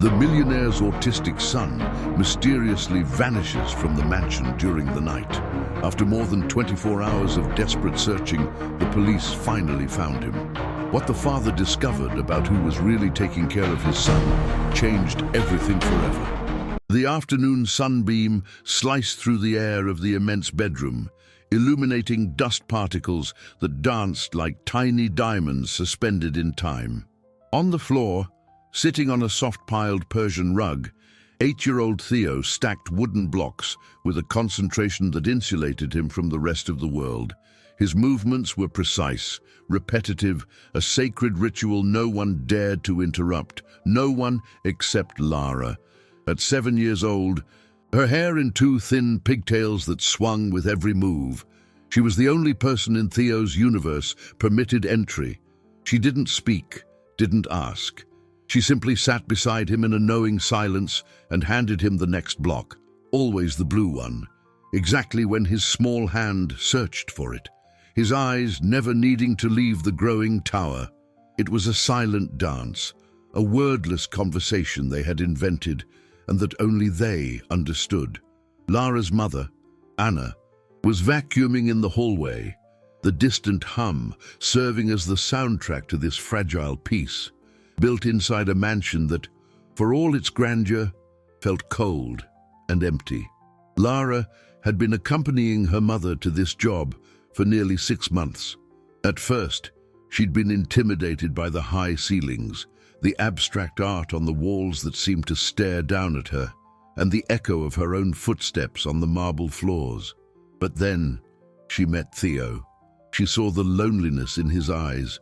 The millionaire's autistic son mysteriously vanishes from the mansion during the night. After more than 24 hours of desperate searching, the police finally found him. What the father discovered about who was really taking care of his son changed everything forever. The afternoon sunbeam sliced through the air of the immense bedroom, illuminating dust particles that danced like tiny diamonds suspended in time. On the floor, sitting on a soft-piled Persian rug, 8-year-old Theo stacked wooden blocks with a concentration that insulated him from the rest of the world. His movements were precise, repetitive, a sacred ritual no one dared to interrupt, no one except Lara. At 7 years old, her hair in 2 thin pigtails that swung with every move, she was the only person in Theo's universe permitted entry. She didn't speak, didn't ask. She simply sat beside him in a knowing silence and handed him the next block, always the blue one, exactly when his small hand searched for it, his eyes never needing to leave the growing tower. It was a silent dance, a wordless conversation they had invented and that only they understood. Lara's mother, Anna, was vacuuming in the hallway, the distant hum serving as the soundtrack to this fragile piece, built inside a mansion that, for all its grandeur, felt cold and empty. Lara had been accompanying her mother to this job for nearly 6 months. At first, she'd been intimidated by the high ceilings, the abstract art on the walls that seemed to stare down at her, and the echo of her own footsteps on the marble floors. But then, she met Theo. She saw the loneliness in his eyes,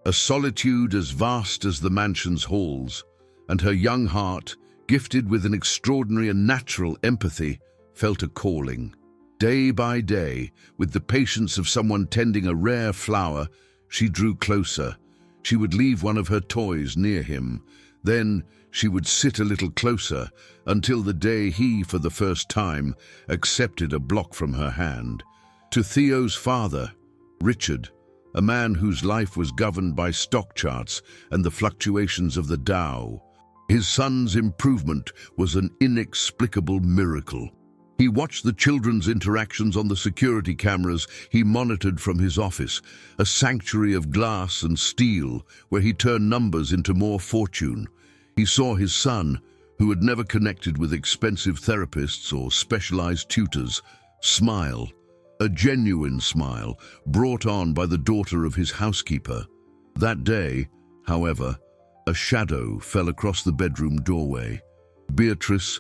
a solitude as vast as the mansion's halls, and her young heart, gifted with an extraordinary and natural empathy, felt a calling. Day by day, with the patience of someone tending a rare flower, she drew closer. She would leave one of her toys near him. Then she would sit a little closer until the day he, for the first time, accepted a block from her hand. To Theo's father, Richard, a man whose life was governed by stock charts and the fluctuations of the Dow, his son's improvement was an inexplicable miracle. He watched the children's interactions on the security cameras he monitored from his office, a sanctuary of glass and steel where he turned numbers into more fortune. He saw his son, who had never connected with expensive therapists or specialized tutors, smile, a genuine smile brought on by the daughter of his housekeeper. That day, however, a shadow fell across the bedroom doorway. Beatrice,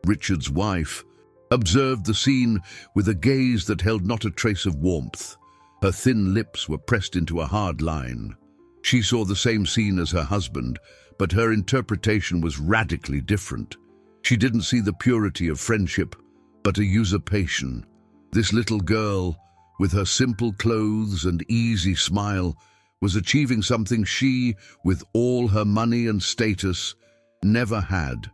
Richard's wife, observed the scene with a gaze that held not a trace of warmth. Her thin lips were pressed into a hard line. She saw the same scene as her husband, but her interpretation was radically different. She didn't see the purity of friendship, but a usurpation. This little girl, with her simple clothes and easy smile, was achieving something she, with all her money and status, never had.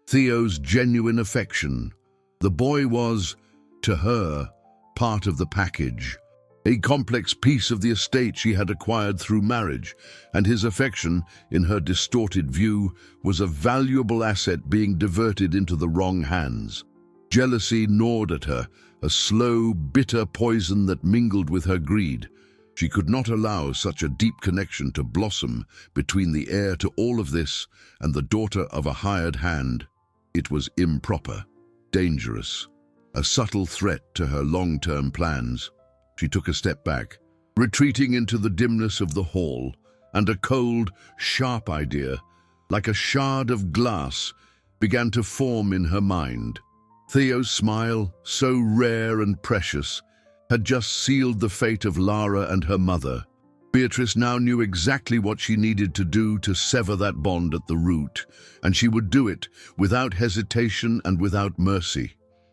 Theo's genuine affection. The boy was, to her, part of the package, a complex piece of the estate she had acquired through marriage, and his affection, in her distorted view, was a valuable asset being diverted into the wrong hands. Jealousy gnawed at her, a slow, bitter poison that mingled with her greed. She could not allow such a deep connection to blossom between the heir to all of this and the daughter of a hired hand. It was improper. Dangerous, a subtle threat to her long-term plans. She took a step back, retreating into the dimness of the hall, and a cold, sharp idea, like a shard of glass, began to form in her mind. Theo's smile, so rare and precious, had just sealed the fate of Lara and her mother. Beatrice now knew exactly what she needed to do to sever that bond at the root, and she would do it without hesitation and without mercy.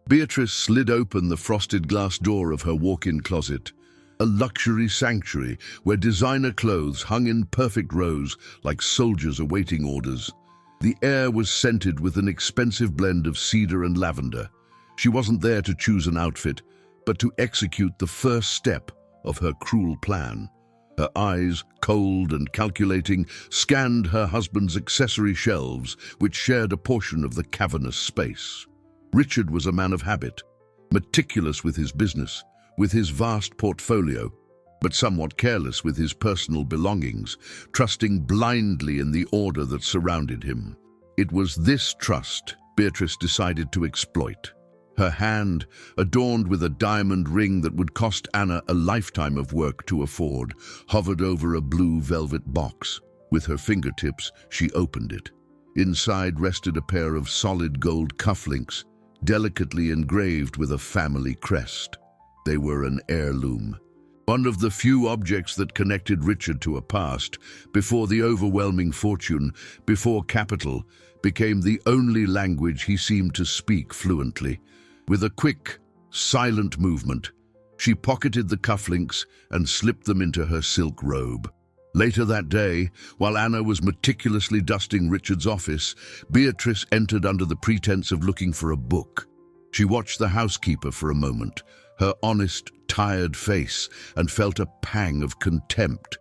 Beatrice slid open the frosted glass door of her walk-in closet, a luxury sanctuary where designer clothes hung in perfect rows like soldiers awaiting orders. The air was scented with an expensive blend of cedar and lavender. She wasn't there to choose an outfit, but to execute the first step of her cruel plan. Her eyes, cold and calculating, scanned her husband's accessory shelves, which shared a portion of the cavernous space. Richard was a man of habit, meticulous with his business, with his vast portfolio, but somewhat careless with his personal belongings, trusting blindly in the order that surrounded him. It was this trust Beatrice decided to exploit. Her hand, adorned with a diamond ring that would cost Anna a lifetime of work to afford, hovered over a blue velvet box. With her fingertips, she opened it. Inside rested a pair of solid gold cufflinks, delicately engraved with a family crest. They were an heirloom. One of the few objects that connected Richard to a past, before the overwhelming fortune, before capital, became the only language he seemed to speak fluently. With a quick, silent movement, she pocketed the cufflinks and slipped them into her silk robe. Later that day, while Anna was meticulously dusting Richard's office, Beatrice entered under the pretense of looking for a book. She watched the housekeeper for a moment, her honest, tired face, and felt a pang of contempt.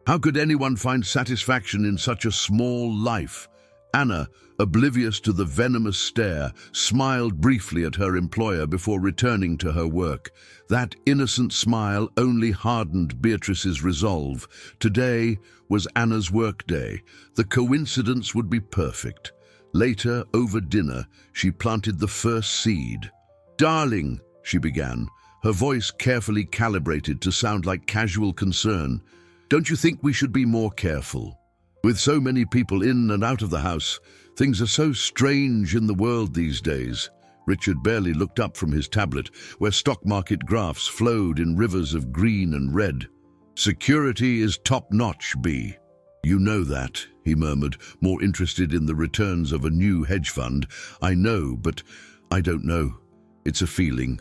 How could anyone find satisfaction in such a small life? Anna, oblivious to the venomous stare, smiled briefly at her employer before returning to her work. That innocent smile only hardened Beatrice's resolve. Today was Anna's workday. The coincidence would be perfect. Later, over dinner, she planted the first seed. "Darling," she began, her voice carefully calibrated to sound like casual concern, "don't you think we should be more careful? With so many people in and out of the house, things are so strange in the world these days." Richard barely looked up from his tablet, where stock market graphs flowed in rivers of green and red. "Security is top-notch, B. You know that," he murmured, more interested in the returns of a new hedge fund. "I know, but I don't know. It's a feeling.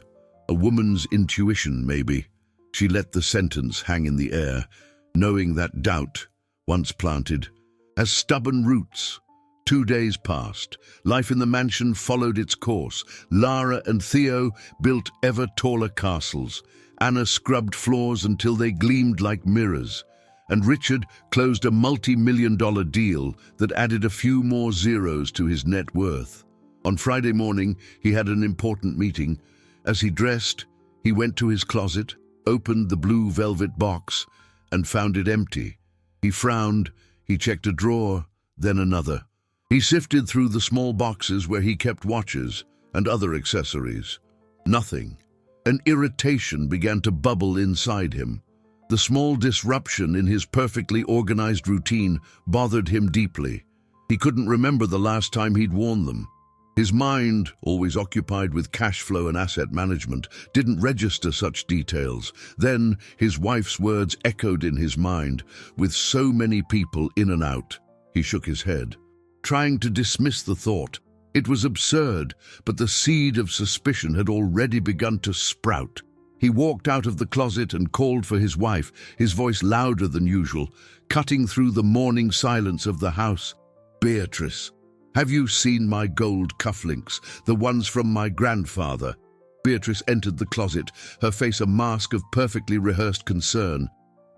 A woman's intuition, maybe." She let the sentence hang in the air, knowing that doubt, once planted, has stubborn roots. 2 days passed. Life in the mansion followed its course. Lara and Theo built ever taller castles. Anna scrubbed floors until they gleamed like mirrors. And Richard closed a multi-million-dollar deal that added a few more zeros to his net worth. On Friday morning, he had an important meeting. As he dressed, he went to his closet, opened the blue velvet box, and found it empty. He frowned, he checked a drawer, then another. He sifted through the small boxes where he kept watches and other accessories. Nothing. An irritation began to bubble inside him. The small disruption in his perfectly organized routine bothered him deeply. He couldn't remember the last time he'd worn them. His mind, always occupied with cash flow and asset management, didn't register such details. Then his wife's words echoed in his mind. With so many people in and out, he shook his head, trying to dismiss the thought. It was absurd, but the seed of suspicion had already begun to sprout. He walked out of the closet and called for his wife, his voice louder than usual, cutting through the morning silence of the house. "Beatrice, have you seen my gold cufflinks, the ones from my grandfather?" Beatrice entered the closet, her face a mask of perfectly rehearsed concern.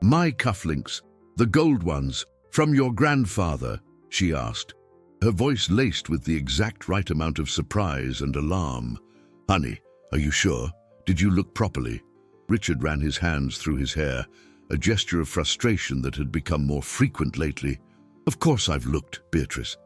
"My cufflinks, the gold ones, from your grandfather?" she asked, her voice laced with the exact right amount of surprise and alarm. "Honey, are you sure? Did you look properly?" Richard ran his hands through his hair, a gesture of frustration that had become more frequent lately. "Of course I've looked, Beatrice.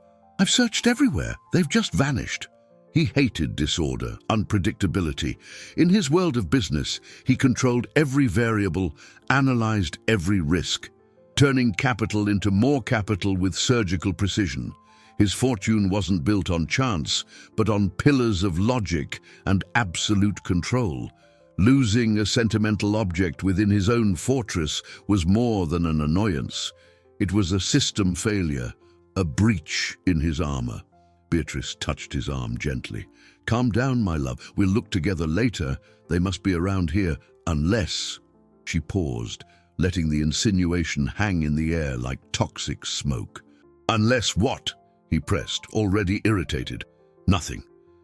I've searched everywhere. They've just vanished." He hated disorder, unpredictability. In his world of business, he controlled every variable, analyzed every risk, turning capital into more capital with surgical precision. His fortune wasn't built on chance, but on pillars of logic and absolute control. Losing a sentimental object within his own fortress was more than an annoyance. It was a system failure, a breach in his armor. Beatrice touched his arm gently. "Calm down, my love. We'll look together later. They must be around here, unless..." She paused, letting the insinuation hang in the air like toxic smoke. "Unless what?" he pressed, already irritated. "Nothing.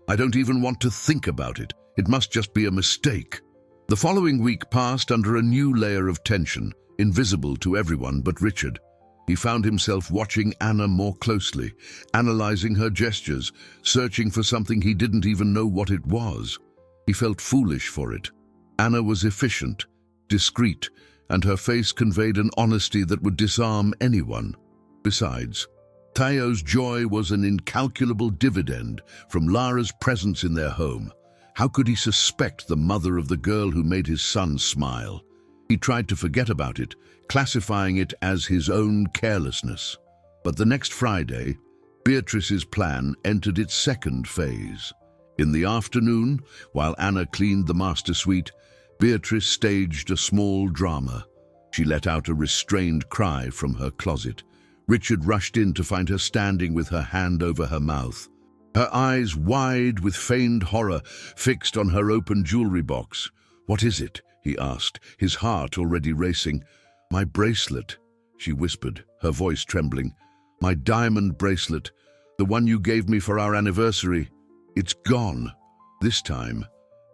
I don't even want to think about it. It must just be a mistake." The following week passed under a new layer of tension. invisible to everyone but Richard. He found himself watching Anna more closely, analyzing her gestures, searching for something he didn't even know what it was. He felt foolish for it. Anna was efficient, discreet, and her face conveyed an honesty that would disarm anyone. Besides, Theo's joy was an incalculable dividend from Lara's presence in their home. How could he suspect the mother of the girl who made his son smile? He tried to forget about it, classifying it as his own carelessness. But the next Friday, Beatrice's plan entered its second phase. In the afternoon, while Anna cleaned the master suite, Beatrice staged a small drama. She let out a restrained cry from her closet. Richard rushed in to find her standing with her hand over her mouth. Her eyes wide with feigned horror, fixed on her open jewelry box. "What is it?" he asked, his heart already racing. "My bracelet," she whispered, her voice trembling. "My diamond bracelet, the one you gave me for our anniversary. It's gone." This time,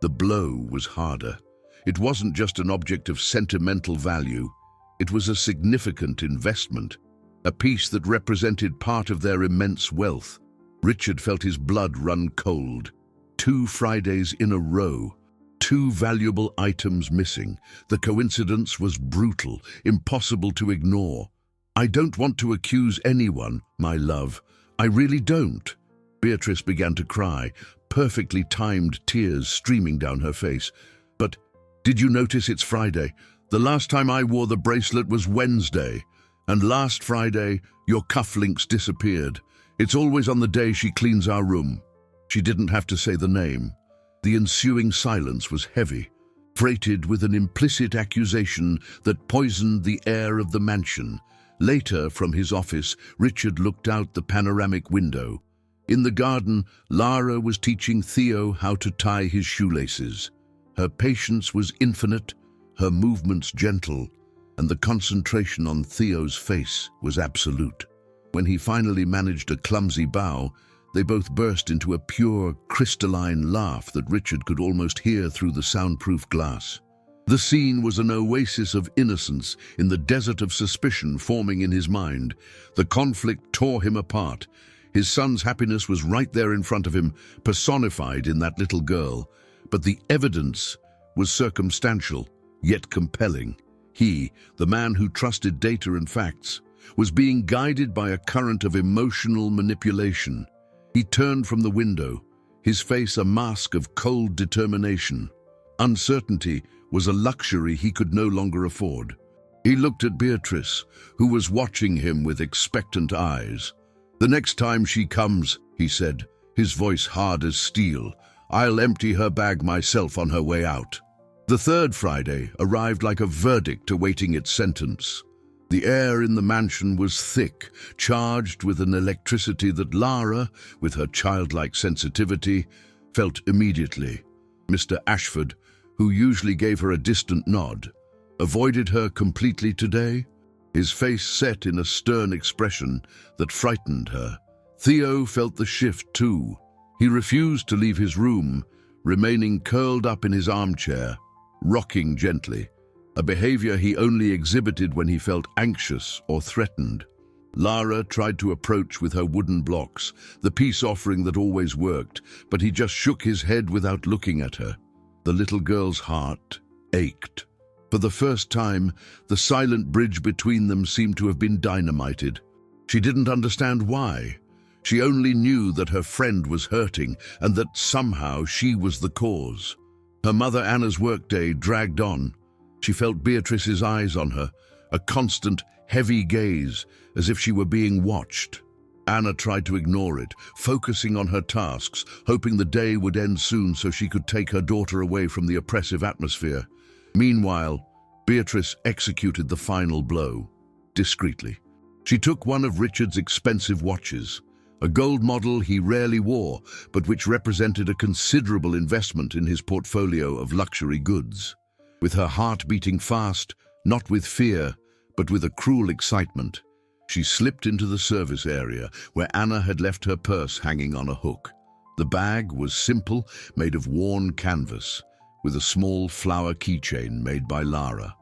the blow was harder. It wasn't just an object of sentimental value. It was a significant investment, a piece that represented part of their immense wealth. Richard felt his blood run cold. 2 Fridays in a row. 2 valuable items missing. The coincidence was brutal, impossible to ignore. "I don't want to accuse anyone, my love. I really don't." Beatrice began to cry, perfectly timed tears streaming down her face. "But did you notice it's Friday? The last time I wore the bracelet was Wednesday. And last Friday, your cufflinks disappeared. It's always on the day she cleans our room." She didn't have to say the name. The ensuing silence was heavy, freighted with an implicit accusation that poisoned the air of the mansion. Later, from his office, Richard looked out the panoramic window. In the garden, Lara was teaching Theo how to tie his shoelaces. Her patience was infinite, her movements gentle, and the concentration on Theo's face was absolute. When he finally managed a clumsy bow, they both burst into a pure, crystalline laugh that Richard could almost hear through the soundproof glass. The scene was an oasis of innocence in the desert of suspicion forming in his mind. The conflict tore him apart. His son's happiness was right there in front of him, personified in that little girl. But the evidence was circumstantial, yet compelling. He, the man who trusted data and facts, was being guided by a current of emotional manipulation. He turned from the window, his face a mask of cold determination. Uncertainty was a luxury he could no longer afford. He looked at Beatrice, who was watching him with expectant eyes. "The next time she comes," he said, his voice hard as steel, "I'll empty her bag myself on her way out." The third Friday arrived like a verdict awaiting its sentence. The air in the mansion was thick, charged with an electricity that Lara, with her childlike sensitivity, felt immediately. Mr. Ashford, who usually gave her a distant nod, avoided her completely today, his face set in a stern expression that frightened her. Theo felt the shift too. He refused to leave his room, remaining curled up in his armchair, rocking gently, a behavior he only exhibited when he felt anxious or threatened. Lara tried to approach with her wooden blocks, the peace offering that always worked, but he just shook his head without looking at her. The little girl's heart ached. For the first time, the silent bridge between them seemed to have been dynamited. She didn't understand why. She only knew that her friend was hurting and that somehow she was the cause. Her mother Anna's workday dragged on. She felt Beatrice's eyes on her, a constant, heavy gaze, as if she were being watched. Anna tried to ignore it, focusing on her tasks, hoping the day would end soon so she could take her daughter away from the oppressive atmosphere. Meanwhile, Beatrice executed the final blow, discreetly. She took one of Richard's expensive watches, a gold model he rarely wore, but which represented a considerable investment in his portfolio of luxury goods. With her heart beating fast, not with fear, but with a cruel excitement, she slipped into the service area where Anna had left her purse hanging on a hook. The bag was simple, made of worn canvas, with a small flower keychain made by Lara.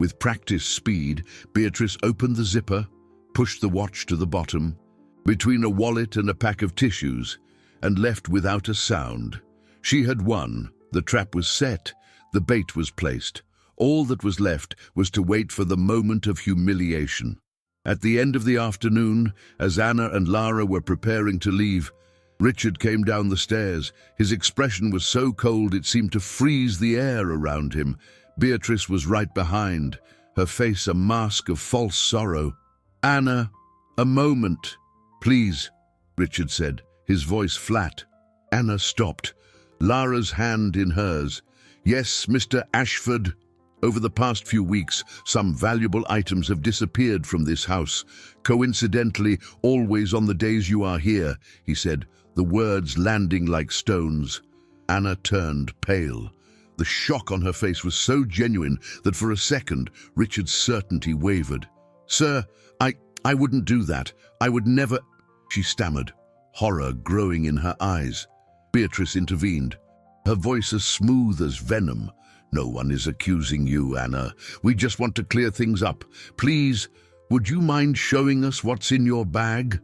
With practiced speed, Beatrice opened the zipper, pushed the watch to the bottom, between a wallet and a pack of tissues, and left without a sound. She had won. The trap was set. The bait was placed. All that was left was to wait for the moment of humiliation. At the end of the afternoon, as Anna and Lara were preparing to leave, Richard came down the stairs. His expression was so cold it seemed to freeze the air around him. Beatrice was right behind, her face a mask of false sorrow. "Anna, a moment, please," Richard said, his voice flat. Anna stopped, Lara's hand in hers. "Yes, Mr. Ashford. Over the past few weeks, some valuable items have disappeared from this house. Coincidentally, always on the days you are here," he said, the words landing like stones. Anna turned pale. The shock on her face was so genuine that for a second, Richard's certainty wavered. "Sir, I wouldn't do that. I would never," she stammered, horror growing in her eyes. Beatrice intervened, her voice as smooth as venom. "No one is accusing you, Anna. We just want to clear things up. Please, would you mind showing us what's in your bag?"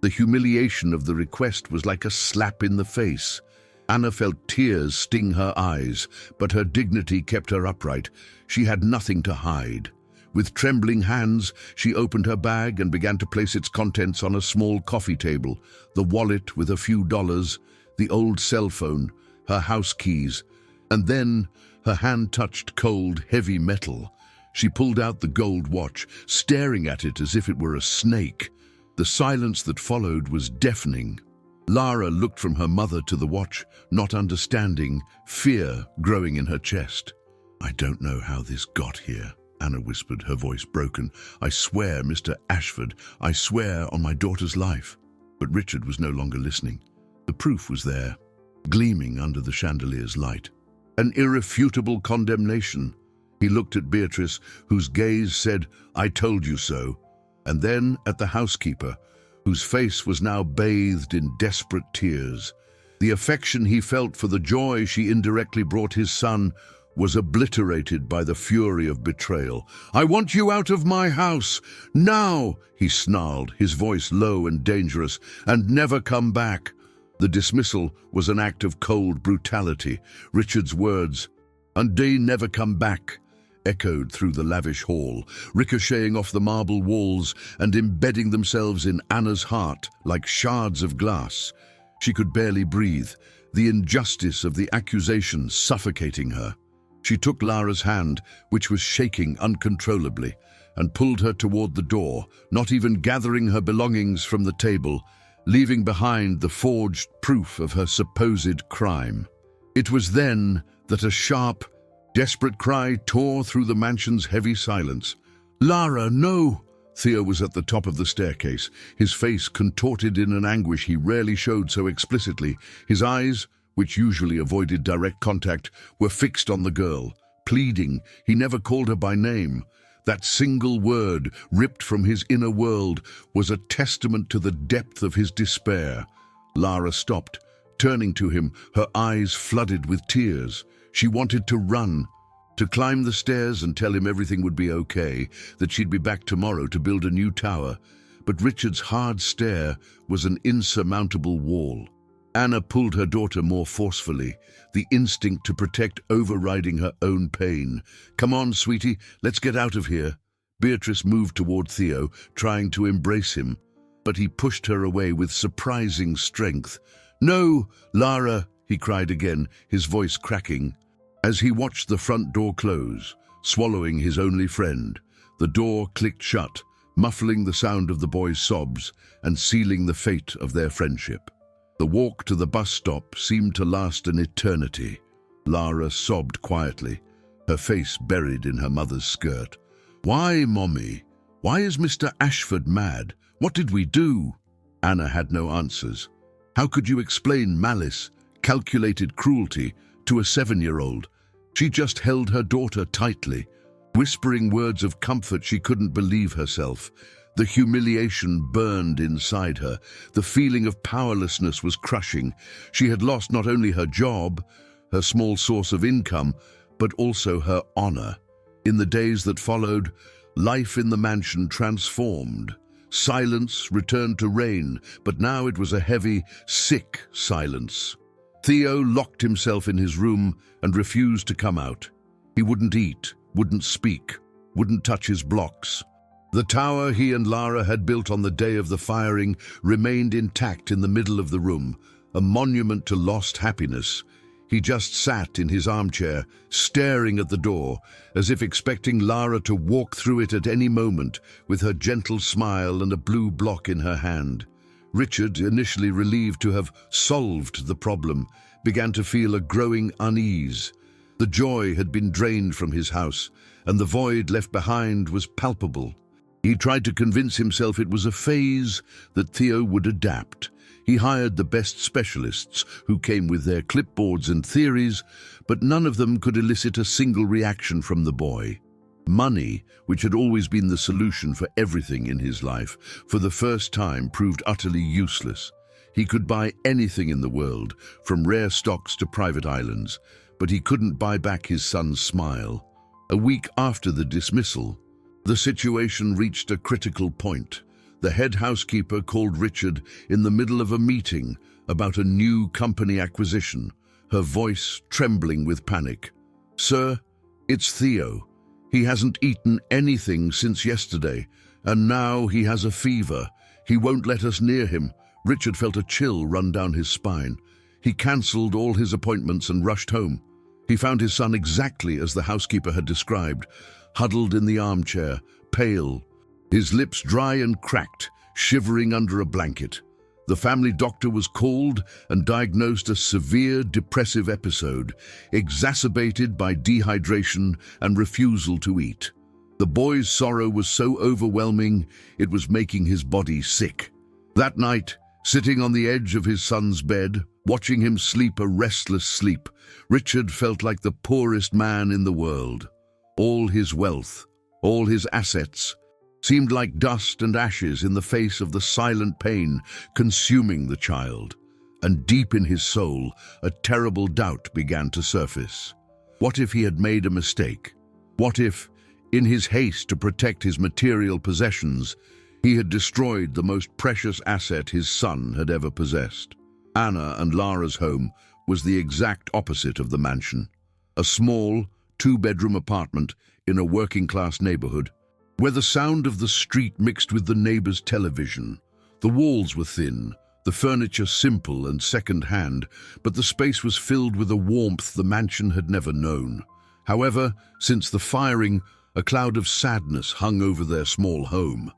The humiliation of the request was like a slap in the face. Anna felt tears sting her eyes, but her dignity kept her upright. She had nothing to hide. With trembling hands, she opened her bag and began to place its contents on a small coffee table, the wallet with a few dollars, the old cell phone, her house keys, and then her hand touched cold, heavy metal. She pulled out the gold watch, staring at it as if it were a snake. The silence that followed was deafening. Lara looked from her mother to the watch, not understanding, fear growing in her chest. "I don't know how this got here," Anna whispered, her voice broken. "I swear, Mr. Ashford, I swear on my daughter's life." But Richard was no longer listening. The proof was there, gleaming under the chandelier's light. An irrefutable condemnation. He looked at Beatrice, whose gaze said, "I told you so," and then at the housekeeper, whose face was now bathed in desperate tears. The affection he felt for the joy she indirectly brought his son was obliterated by the fury of betrayal. "I want you out of my house, now," he snarled, his voice low and dangerous, "and never come back." The dismissal was an act of cold brutality. Richard's words, "and they never come back," echoed through the lavish hall, ricocheting off the marble walls and embedding themselves in Anna's heart like shards of glass. She could barely breathe, the injustice of the accusation suffocating her. She took Lara's hand, which was shaking uncontrollably, and pulled her toward the door, not even gathering her belongings from the table, leaving behind the forged proof of her supposed crime. It was then that a sharp, desperate cry tore through the mansion's heavy silence. "Lara, no!" Theo was at the top of the staircase, his face contorted in an anguish he rarely showed so explicitly. His eyes, which usually avoided direct contact, were fixed on the girl, pleading. He never called her by name. That single word, ripped from his inner world, was a testament to the depth of his despair. Lara stopped, turning to him, her eyes flooded with tears. She wanted to run, to climb the stairs and tell him everything would be okay, that she'd be back tomorrow to build a new tower. But Richard's hard stare was an insurmountable wall. Anna pulled her daughter more forcefully, the instinct to protect overriding her own pain. "Come on, sweetie, let's get out of here." Beatrice moved toward Theo, trying to embrace him, but he pushed her away with surprising strength. "No, Lara," he cried again, his voice cracking. As he watched the front door close, swallowing his only friend, the door clicked shut, muffling the sound of the boys' sobs and sealing the fate of their friendship. The walk to the bus stop seemed to last an eternity. Lara sobbed quietly, her face buried in her mother's skirt. "Why, Mommy? Why is Mr. Ashford mad? What did we do?" Anna had no answers. How could you explain malice, calculated cruelty, to a 7-year-old? She just held her daughter tightly, whispering words of comfort she couldn't believe herself. The humiliation burned inside her. The feeling of powerlessness was crushing. She had lost not only her job, her small source of income, but also her honor. In the days that followed, life in the mansion transformed. Silence returned to reign, but now it was a heavy, sick silence. Theo locked himself in his room and refused to come out. He wouldn't eat, wouldn't speak, wouldn't touch his blocks. The tower he and Lara had built on the day of the firing remained intact in the middle of the room, a monument to lost happiness. He just sat in his armchair, staring at the door, as if expecting Lara to walk through it at any moment, with her gentle smile and a blue block in her hand. Richard, initially relieved to have solved the problem, began to feel a growing unease. The joy had been drained from his house, and the void left behind was palpable. He tried to convince himself it was a phase, that Theo would adapt. He hired the best specialists who came with their clipboards and theories, but none of them could elicit a single reaction from the boy. Money, which had always been the solution for everything in his life, for the first time proved utterly useless. He could buy anything in the world, from rare stocks to private islands, but he couldn't buy back his son's smile. A week after the dismissal, the situation reached a critical point. The head housekeeper called Richard in the middle of a meeting about a new company acquisition, her voice trembling with panic. "Sir, it's Theo. He hasn't eaten anything since yesterday, and now he has a fever. He won't let us near him." Richard felt a chill run down his spine. He cancelled all his appointments and rushed home. He found his son exactly as the housekeeper had described, huddled in the armchair, pale, his lips dry and cracked, shivering under a blanket. The family doctor was called and diagnosed a severe depressive episode, exacerbated by dehydration and refusal to eat. The boy's sorrow was so overwhelming, it was making his body sick. That night, sitting on the edge of his son's bed, watching him sleep a restless sleep, Richard felt like the poorest man in the world. All his wealth, all his assets, seemed like dust and ashes in the face of the silent pain consuming the child. And deep in his soul, a terrible doubt began to surface. What if he had made a mistake? What if, in his haste to protect his material possessions, he had destroyed the most precious asset his son had ever possessed? Anna and Lara's home was the exact opposite of the mansion. A small, two-bedroom apartment in a working-class neighborhood, where the sound of the street mixed with the neighbor's television. The walls were thin, the furniture simple and second-hand, but the space was filled with a warmth the mansion had never known. However, since the firing, a cloud of sadness hung over their small home.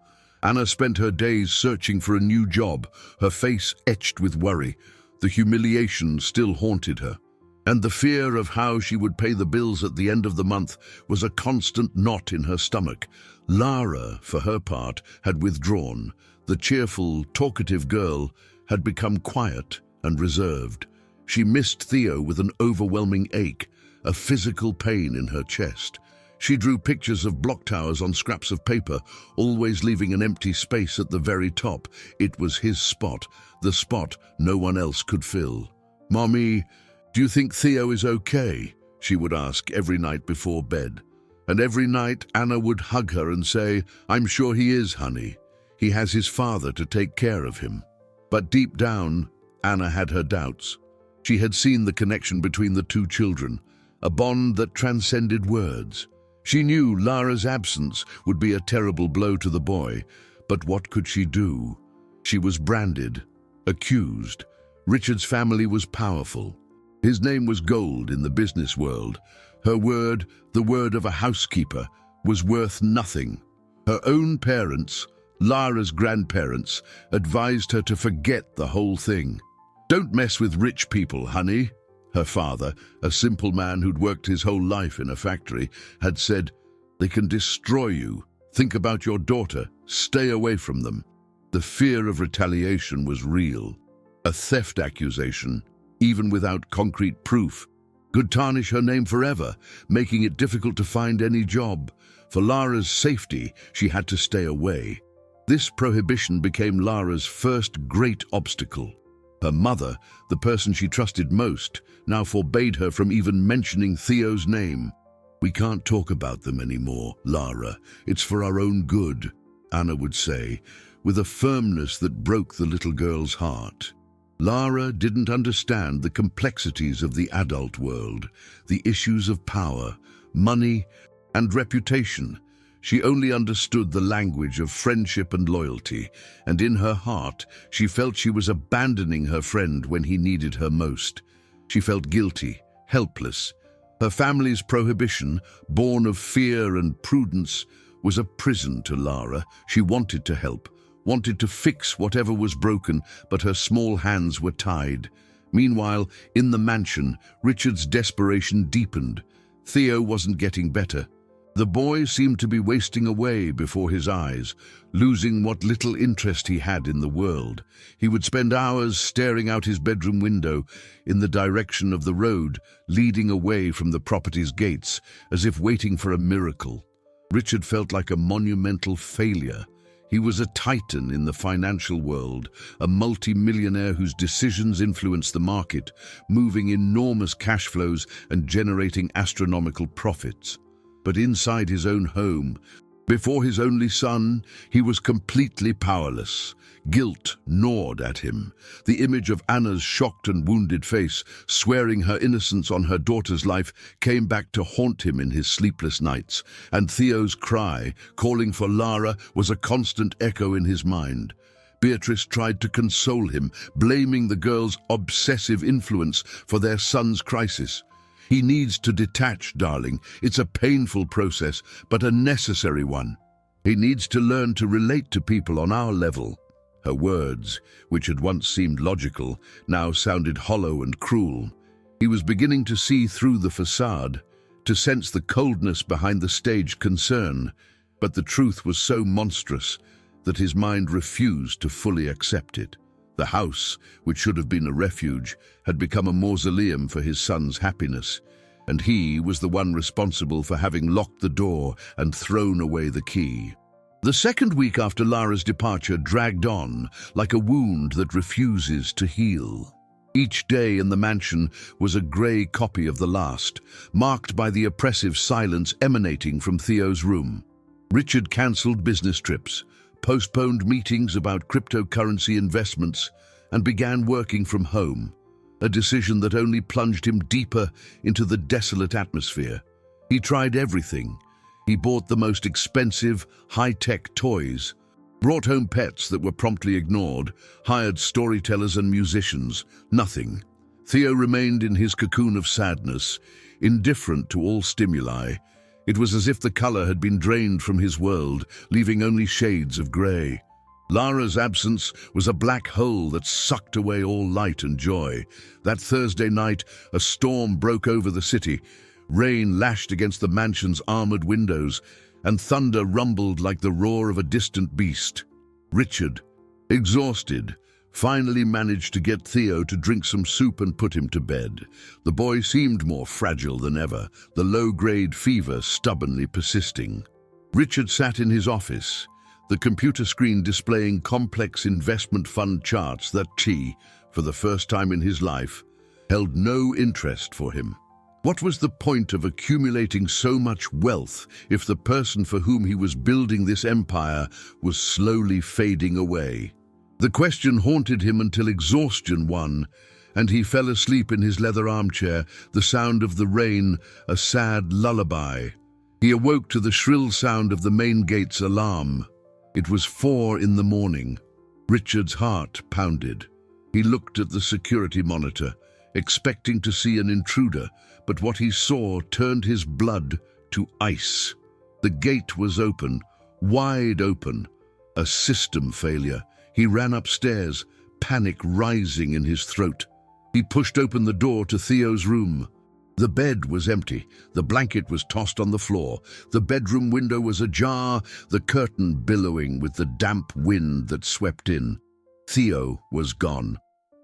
Anna spent her days searching for a new job, her face etched with worry. The humiliation still haunted her, and the fear of how she would pay the bills at the end of the month was a constant knot in her stomach. Lara, for her part, had withdrawn. The cheerful, talkative girl had become quiet and reserved. She missed Theo with an overwhelming ache, a physical pain in her chest. She drew pictures of block towers on scraps of paper, always leaving an empty space at the very top. It was his spot, the spot no one else could fill. "Mommy, do you think Theo is okay?" she would ask every night before bed. And every night Anna would hug her and say, "I'm sure he is, honey. He has his father to take care of him." But deep down, Anna had her doubts. She had seen the connection between the two children, a bond that transcended words. She knew Lara's absence would be a terrible blow to the boy, but what could she do? She was branded, accused. Richard's family was powerful. His name was gold in the business world. Her word, the word of a housekeeper, was worth nothing. Her own parents, Lara's grandparents, advised her to forget the whole thing. "Don't mess with rich people, honey." Her father, a simple man who'd worked his whole life in a factory, had said, "They can destroy you. Think about your daughter. Stay away from them." The fear of retaliation was real. A theft accusation, even without concrete proof, could tarnish her name forever, making it difficult to find any job. For Lara's safety, she had to stay away. This prohibition became Lara's first great obstacle. Her mother, the person she trusted most, now forbade her from even mentioning Theo's name. "We can't talk about them anymore, Lara. It's for our own good," Anna would say, with a firmness that broke the little girl's heart. Lara didn't understand the complexities of the adult world, the issues of power, money, and reputation. She only understood the language of friendship and loyalty, and in her heart, she felt she was abandoning her friend when he needed her most. She felt guilty, helpless. Her family's prohibition, born of fear and prudence, was a prison to Lara. She wanted to help, wanted to fix whatever was broken, but her small hands were tied. Meanwhile, in the mansion, Richard's desperation deepened. Theo wasn't getting better. The boy seemed to be wasting away before his eyes, losing what little interest he had in the world. He would spend hours staring out his bedroom window in the direction of the road, leading away from the property's gates, as if waiting for a miracle. Richard felt like a monumental failure. He was a titan in the financial world, a multi-millionaire whose decisions influenced the market, moving enormous cash flows and generating astronomical profits. But inside his own home, before his only son, he was completely powerless. Guilt gnawed at him. The image of Anna's shocked and wounded face, swearing her innocence on her daughter's life, came back to haunt him in his sleepless nights, and Theo's cry, calling for Lara, was a constant echo in his mind. Beatrice tried to console him, blaming the girl's obsessive influence for their son's crisis. "He needs to detach, darling. It's a painful process, but a necessary one. He needs to learn to relate to people on our level." Her words, which had once seemed logical, now sounded hollow and cruel. He was beginning to see through the facade, to sense the coldness behind the staged concern, but the truth was so monstrous that his mind refused to fully accept it. The house, which should have been a refuge, had become a mausoleum for his son's happiness, and he was the one responsible for having locked the door and thrown away the key. The second week after Lara's departure dragged on, like a wound that refuses to heal. Each day in the mansion was a grey copy of the last, marked by the oppressive silence emanating from Theo's room. Richard cancelled business trips, postponed meetings about cryptocurrency investments, and began working from home, a decision that only plunged him deeper into the desolate atmosphere. He tried everything. He bought the most expensive, high-tech toys, brought home pets that were promptly ignored, hired storytellers and musicians. Nothing. Theo remained in his cocoon of sadness, indifferent to all stimuli. It was as if the color had been drained from his world, leaving only shades of gray. Lara's absence was a black hole that sucked away all light and joy. That Thursday night, a storm broke over the city. Rain lashed against the mansion's armored windows, and thunder rumbled like the roar of a distant beast. Richard, exhausted, finally managed to get Theo to drink some soup and put him to bed. The boy seemed more fragile than ever, the low-grade fever stubbornly persisting. Richard sat in his office, the computer screen displaying complex investment fund charts that for the first time in his life, held no interest for him. What was the point of accumulating so much wealth if the person for whom he was building this empire was slowly fading away? The question haunted him until exhaustion won, and he fell asleep in his leather armchair, the sound of the rain a sad lullaby. He awoke to the shrill sound of the main gate's alarm. It was 4 in the morning. Richard's heart pounded. He looked at the security monitor, expecting to see an intruder, but what he saw turned his blood to ice. The gate was open, wide open. A system failure. He ran upstairs, panic rising in his throat. He pushed open the door to Theo's room. The bed was empty. The blanket was tossed on the floor. The bedroom window was ajar, the curtain billowing with the damp wind that swept in. Theo was gone.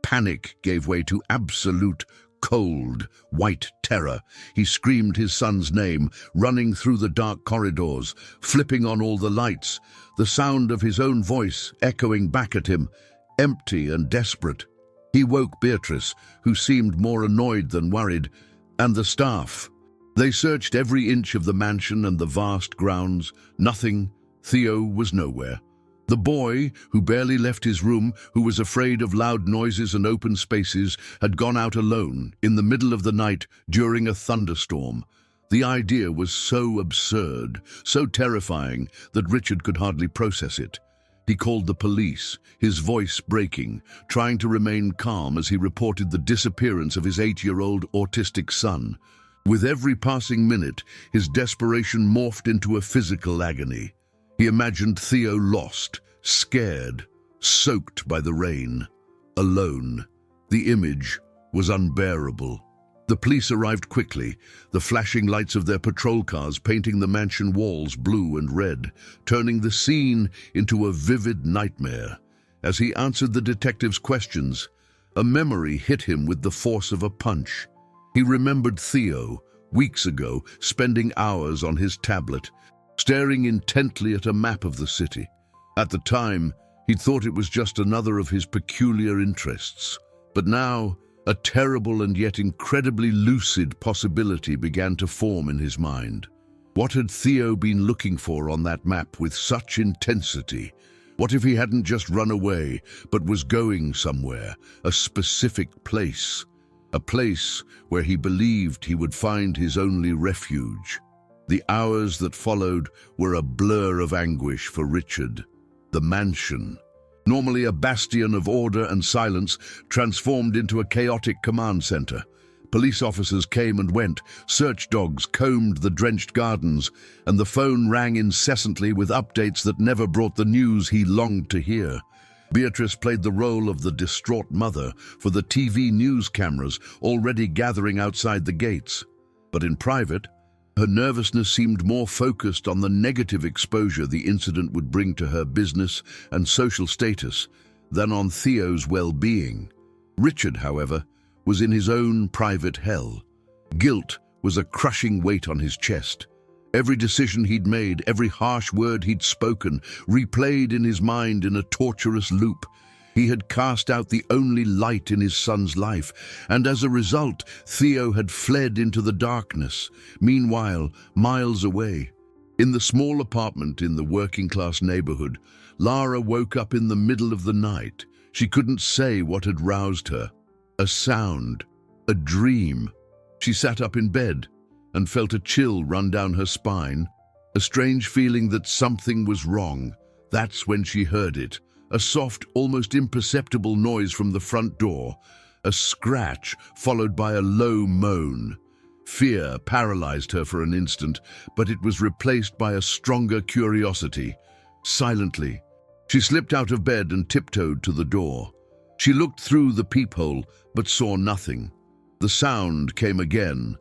Panic gave way to absolute, cold, white terror. He screamed his son's name, running through the dark corridors, flipping on all the lights, the sound of his own voice echoing back at him, empty and desperate. He woke Beatrice, who seemed more annoyed than worried, and the staff. They searched every inch of the mansion and the vast grounds. Nothing. Theo was nowhere. The boy, who barely left his room, who was afraid of loud noises and open spaces, had gone out alone, in the middle of the night, during a thunderstorm. The idea was so absurd, so terrifying, that Richard could hardly process it. He called the police, his voice breaking, trying to remain calm as he reported the disappearance of his 8-year-old autistic son. With every passing minute, his desperation morphed into a physical agony. He imagined Theo lost, scared, soaked by the rain, alone. The image was unbearable. The police arrived quickly, the flashing lights of their patrol cars painting the mansion walls blue and red, turning the scene into a vivid nightmare. As he answered the detective's questions, a memory hit him with the force of a punch. He remembered Theo, weeks ago, spending hours on his tablet, staring intently at a map of the city. At the time, he'd thought it was just another of his peculiar interests. But now, a terrible and yet incredibly lucid possibility began to form in his mind. What had Theo been looking for on that map with such intensity? What if he hadn't just run away, but was going somewhere, a specific place? A place where he believed he would find his only refuge. The hours that followed were a blur of anguish for Richard. The mansion, normally a bastion of order and silence, transformed into a chaotic command center. Police officers came and went, search dogs combed the drenched gardens, and the phone rang incessantly with updates that never brought the news he longed to hear. Beatrice played the role of the distraught mother for the TV news cameras already gathering outside the gates. But in private, her nervousness seemed more focused on the negative exposure the incident would bring to her business and social status than on Theo's well-being. Richard, however, was in his own private hell. Guilt was a crushing weight on his chest. Every decision he'd made, every harsh word he'd spoken, replayed in his mind in a torturous loop. He had cast out the only light in his son's life, and as a result, Theo had fled into the darkness. Meanwhile, miles away, in the small apartment in the working-class neighborhood, Lara woke up in the middle of the night. She couldn't say what had roused her. A sound, a dream. She sat up in bed and felt a chill run down her spine, a strange feeling that something was wrong. That's when she heard it. A soft, almost imperceptible noise from the front door, a scratch followed by a low moan. Fear paralyzed her for an instant, but it was replaced by a stronger curiosity. Silently, she slipped out of bed and tiptoed to the door. She looked through the peephole, but saw nothing. The sound came again,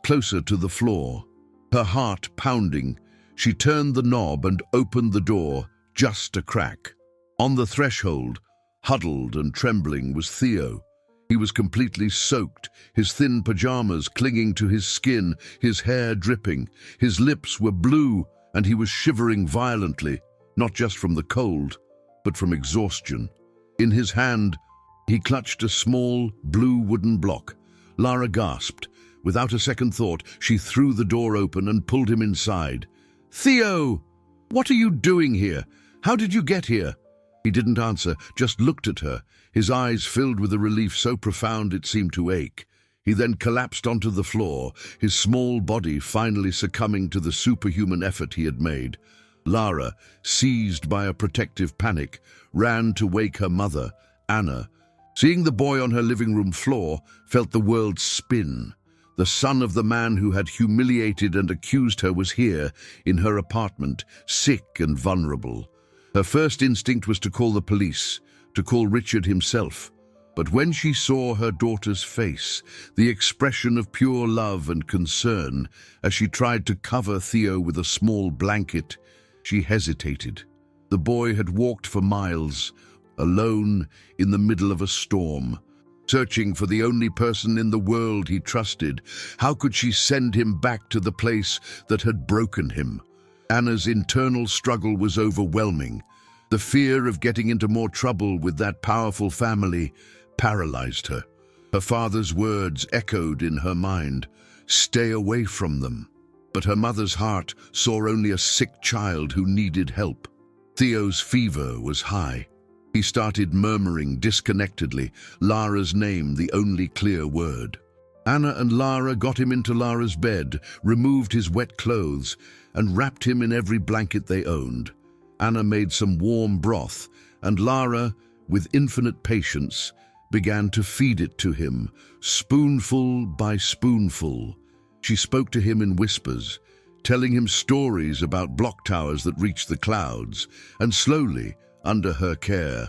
closer to the floor. Her heart pounding, she turned the knob and opened the door, just a crack. On the threshold, huddled and trembling, was Theo. He was completely soaked, his thin pajamas clinging to his skin, his hair dripping. His lips were blue, and he was shivering violently, not just from the cold, but from exhaustion. In his hand, he clutched a small, blue wooden block. Lara gasped. Without a second thought, she threw the door open and pulled him inside. "Theo! What are you doing here? How did you get here?" He didn't answer, just looked at her, his eyes filled with a relief so profound it seemed to ache. He then collapsed onto the floor, his small body finally succumbing to the superhuman effort he had made. Lara, seized by a protective panic, ran to wake her mother, Anna. Seeing the boy on her living room floor, felt the world spin. The son of the man who had humiliated and accused her was here, in her apartment, sick and vulnerable. Her first instinct was to call the police, to call Richard himself. But when she saw her daughter's face, the expression of pure love and concern, as she tried to cover Theo with a small blanket, she hesitated. The boy had walked for miles, alone in the middle of a storm, searching for the only person in the world he trusted. How could she send him back to the place that had broken him? Anna's internal struggle was overwhelming. The fear of getting into more trouble with that powerful family paralyzed her. Her father's words echoed in her mind. Stay away from them. But her mother's heart saw only a sick child who needed help. Theo's fever was high. He started murmuring disconnectedly, Lara's name the only clear word. Anna and Lara got him into Lara's bed, removed his wet clothes, and wrapped him in every blanket they owned. Anna made some warm broth, and Lara, with infinite patience, began to feed it to him, spoonful by spoonful. She spoke to him in whispers, telling him stories about block towers that reached the clouds, and slowly, under her care,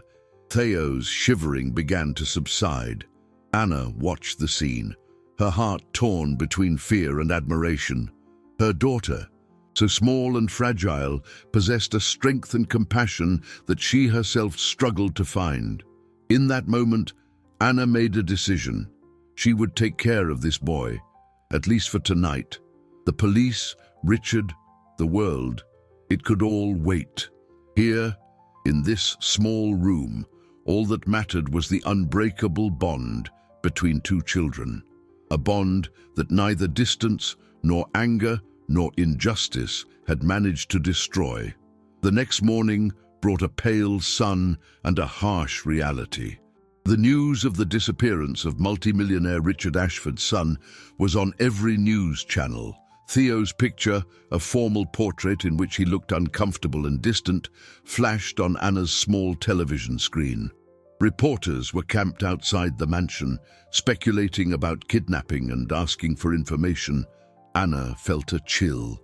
Theo's shivering began to subside. Anna watched the scene, her heart torn between fear and admiration. Her daughter, so small and fragile, possessed a strength and compassion that she herself struggled to find. In that moment, Anna made a decision. She would take care of this boy, at least for tonight. The police, Richard, the world, it could all wait. Here, in this small room, all that mattered was the unbreakable bond between two children. A bond that neither distance, nor anger, nor injustice had managed to destroy. The next morning brought a pale sun and a harsh reality. The news of the disappearance of multimillionaire Richard Ashford's son was on every news channel. Theo's picture, a formal portrait in which he looked uncomfortable and distant, flashed on Anna's small television screen. Reporters were camped outside the mansion, speculating about kidnapping and asking for information. Anna felt a chill.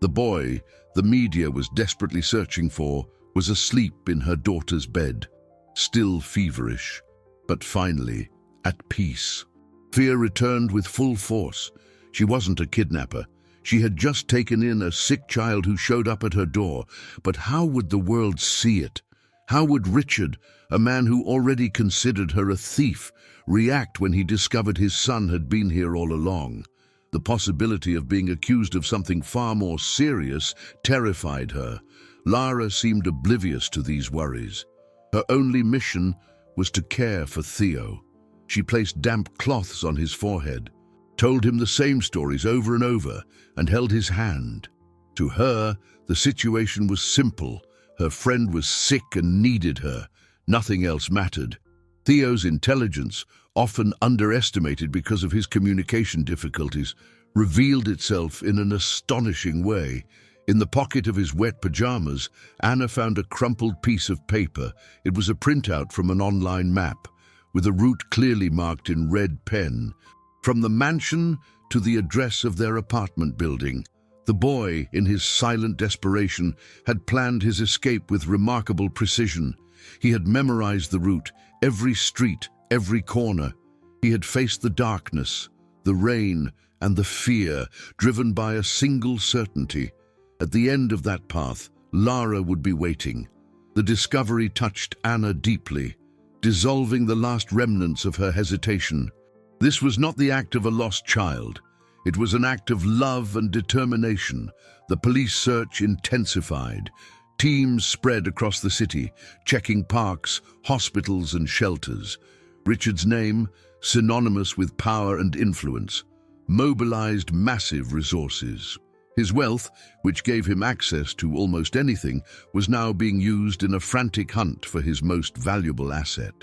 The boy the media was desperately searching for was asleep in her daughter's bed, still feverish, but finally at peace. Fear returned with full force. She wasn't a kidnapper. She had just taken in a sick child who showed up at her door. But how would the world see it? How would Richard, a man who already considered her a thief, react when he discovered his son had been here all along? The possibility of being accused of something far more serious terrified her. Lara seemed oblivious to these worries. Her only mission was to care for Theo. She placed damp cloths on his forehead, told him the same stories over and over, and held his hand. To her, the situation was simple. Her friend was sick and needed her. Nothing else mattered. Theo's intelligence, often underestimated because of his communication difficulties, revealed itself in an astonishing way. In the pocket of his wet pajamas, Anna found a crumpled piece of paper. It was a printout from an online map, with a route clearly marked in red pen. From the mansion to the address of their apartment building. The boy, in his silent desperation, had planned his escape with remarkable precision. He had memorized the route, every street, every corner. He had faced the darkness, the rain, and the fear, driven by a single certainty. At the end of that path, Lara would be waiting. The discovery touched Anna deeply, dissolving the last remnants of her hesitation. This was not the act of a lost child. It was an act of love and determination. The police search intensified. Teams spread across the city, checking parks, hospitals, and shelters. Richard's name, synonymous with power and influence, mobilized massive resources. His wealth, which gave him access to almost anything, was now being used in a frantic hunt for his most valuable asset.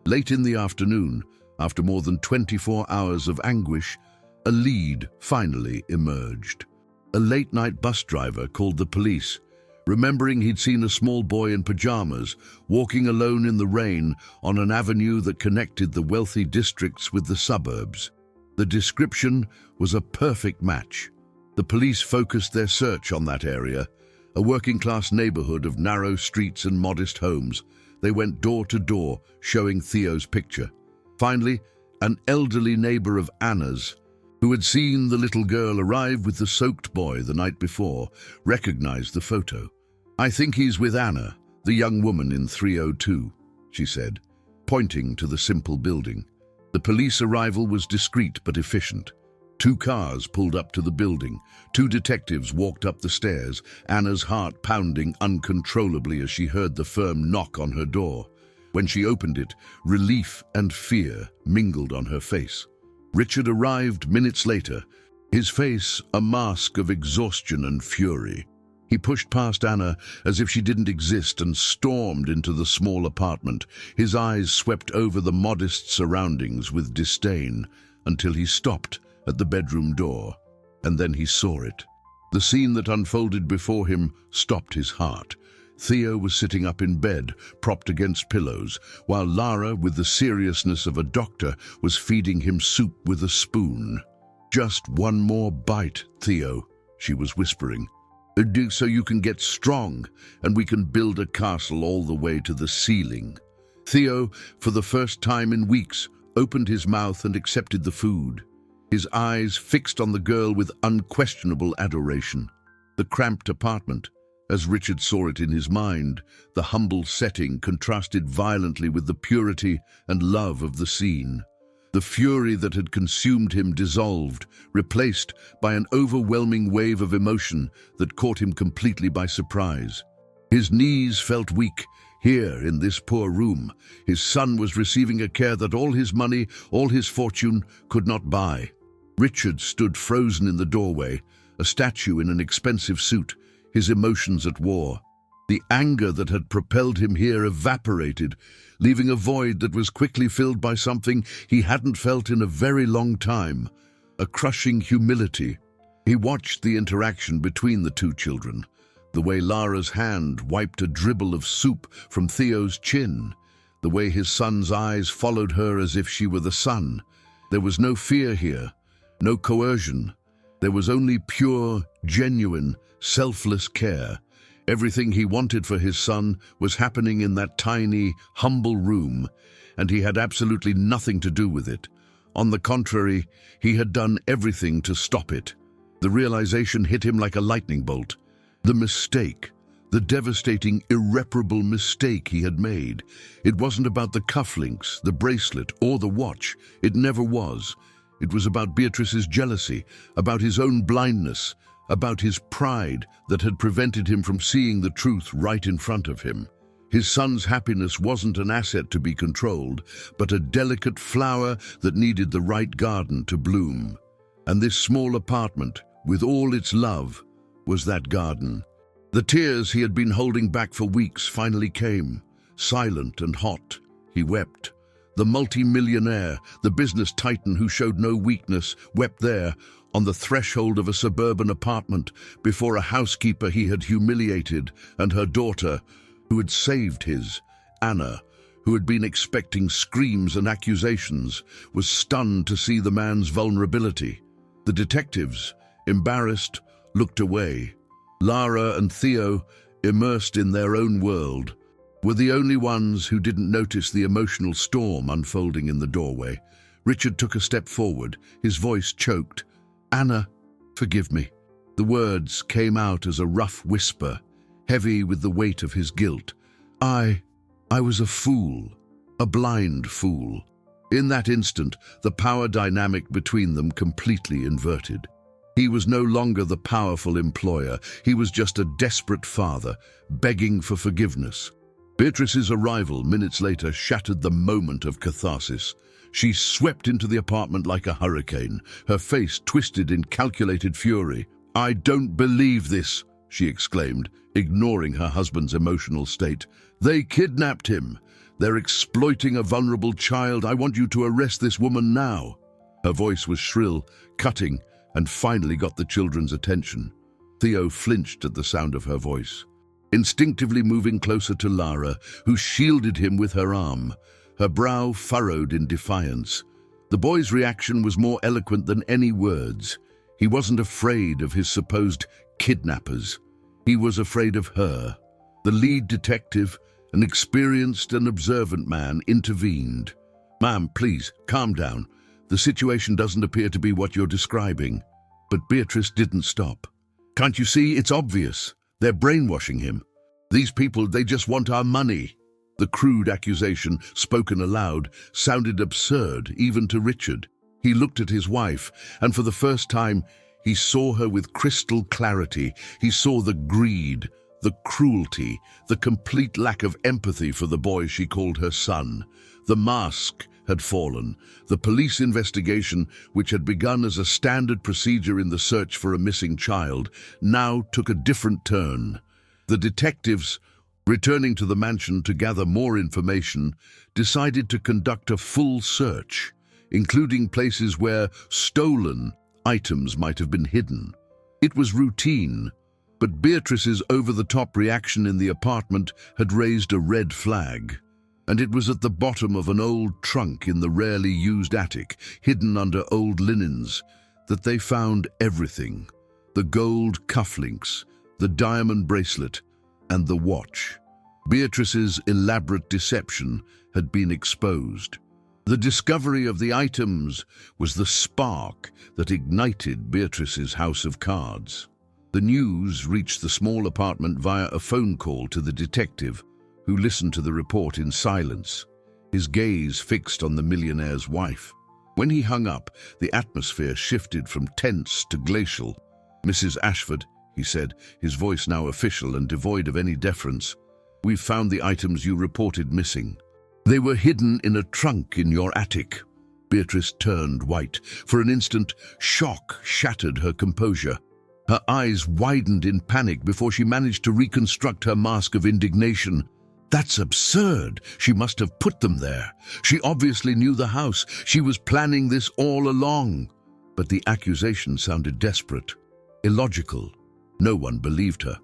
Late in the afternoon, after more than 24 hours of anguish, a lead finally emerged. A late-night bus driver called the police, remembering he'd seen a small boy in pajamas walking alone in the rain on an avenue that connected the wealthy districts with the suburbs. The description was a perfect match. The police focused their search on that area, a working-class neighborhood of narrow streets and modest homes. They went door to door, showing Theo's picture. Finally, an elderly neighbor of Anna's, who had seen the little girl arrive with the soaked boy the night before, recognized the photo. "I think he's with Anna, the young woman in 302, she said, pointing to the simple building. The police arrival was discreet but efficient. 2 cars pulled up to the building. 2 detectives walked up the stairs, Anna's heart pounding uncontrollably as she heard the firm knock on her door. When she opened it, relief and fear mingled on her face. Richard arrived minutes later, his face a mask of exhaustion and fury. He pushed past Anna as if she didn't exist and stormed into the small apartment. His eyes swept over the modest surroundings with disdain until he stopped at the bedroom door. And then he saw it. The scene that unfolded before him stopped his heart. Theo was sitting up in bed, propped against pillows, while Lara, with the seriousness of a doctor, was feeding him soup with a spoon. "Just one more bite, Theo," she was whispering. "Do so you can get strong, and we can build a castle all the way to the ceiling." Theo, for the first time in weeks, opened his mouth and accepted the food, his eyes fixed on the girl with unquestionable adoration. The cramped apartment, as Richard saw it in his mind, the humble setting contrasted violently with the purity and love of the scene. The fury that had consumed him dissolved, replaced by an overwhelming wave of emotion that caught him completely by surprise. His knees felt weak. Here, in this poor room, his son was receiving a care that all his money, all his fortune, could not buy. Richard stood frozen in the doorway, a statue in an expensive suit, his emotions at war. The anger that had propelled him here evaporated, leaving a void that was quickly filled by something he hadn't felt in a very long time, a crushing humility. He watched the interaction between the two children, the way Lara's hand wiped a dribble of soup from Theo's chin, the way his son's eyes followed her as if she were the sun. There was no fear here, no coercion. There was only pure, genuine, selfless care. Everything he wanted for his son was happening in that tiny, humble room, and he had absolutely nothing to do with it. On the contrary, he had done everything to stop it. The realization hit him like a lightning bolt. The mistake, the devastating, irreparable mistake he had made. It wasn't about the cufflinks, the bracelet, or the watch. It never was. It was about Beatrice's jealousy, about his own blindness, about his pride that had prevented him from seeing the truth right in front of him. His son's happiness wasn't an asset to be controlled, but a delicate flower that needed the right garden to bloom. And this small apartment, with all its love, was that garden. The tears he had been holding back for weeks finally came, silent and hot. He wept. The multi-millionaire, the business titan who showed no weakness, wept there, on the threshold of a suburban apartment, before a housekeeper he had humiliated, and her daughter, who had saved his. Anna, who had been expecting screams and accusations, was stunned to see the man's vulnerability. The detectives, embarrassed, looked away. Lara and Theo, immersed in their own world, were the only ones who didn't notice the emotional storm unfolding in the doorway. Richard took a step forward, his voice choked. "Anna, forgive me." The words came out as a rough whisper, heavy with the weight of his guilt. I was a fool, a blind fool." In that instant, the power dynamic between them completely inverted. He was no longer the powerful employer. He was just a desperate father, begging for forgiveness. Beatrice's arrival minutes later shattered the moment of catharsis. She swept into the apartment like a hurricane, her face twisted in calculated fury. "I don't believe this," she exclaimed, ignoring her husband's emotional state. "They kidnapped him. They're exploiting a vulnerable child. I want you to arrest this woman now." Her voice was shrill, cutting, and finally got the children's attention. Theo flinched at the sound of her voice, instinctively moving closer to Lara, who shielded him with her arm, her brow furrowed in defiance. The boy's reaction was more eloquent than any words. He wasn't afraid of his supposed kidnappers. He was afraid of her. The lead detective, an experienced and observant man, intervened. "Ma'am, please, calm down. The situation doesn't appear to be what you're describing." But Beatrice didn't stop. "Can't you see? It's obvious. They're brainwashing him. These people, they just want our money." The crude accusation, spoken aloud, sounded absurd even to Richard. He looked at his wife, and for the first time, he saw her with crystal clarity. He saw the greed, the cruelty, the complete lack of empathy for the boy she called her son, the mask had fallen. The police investigation, which had begun as a standard procedure in the search for a missing child, now took a different turn. The detectives, returning to the mansion to gather more information, decided to conduct a full search, including places where stolen items might have been hidden. It was routine, but Beatrice's over-the-top reaction in the apartment had raised a red flag, and it was at the bottom of an old trunk in the rarely used attic, hidden under old linens, that they found everything: the gold cufflinks, the diamond bracelet, and the watch. Beatrice's elaborate deception had been exposed. The discovery of the items was the spark that ignited Beatrice's house of cards. The news reached the small apartment via a phone call to the detective, who listened to the report in silence, his gaze fixed on the millionaire's wife. When he hung up, the atmosphere shifted from tense to glacial. "Mrs. Ashford," he said, his voice now official and devoid of any deference, "we've found the items you reported missing. They were hidden in a trunk in your attic." Beatrice turned white. For an instant, shock shattered her composure. Her eyes widened in panic before she managed to reconstruct her mask of indignation. "That's absurd. She must have put them there. She obviously knew the house. She was planning this all along." But the accusation sounded desperate, illogical. No one believed her,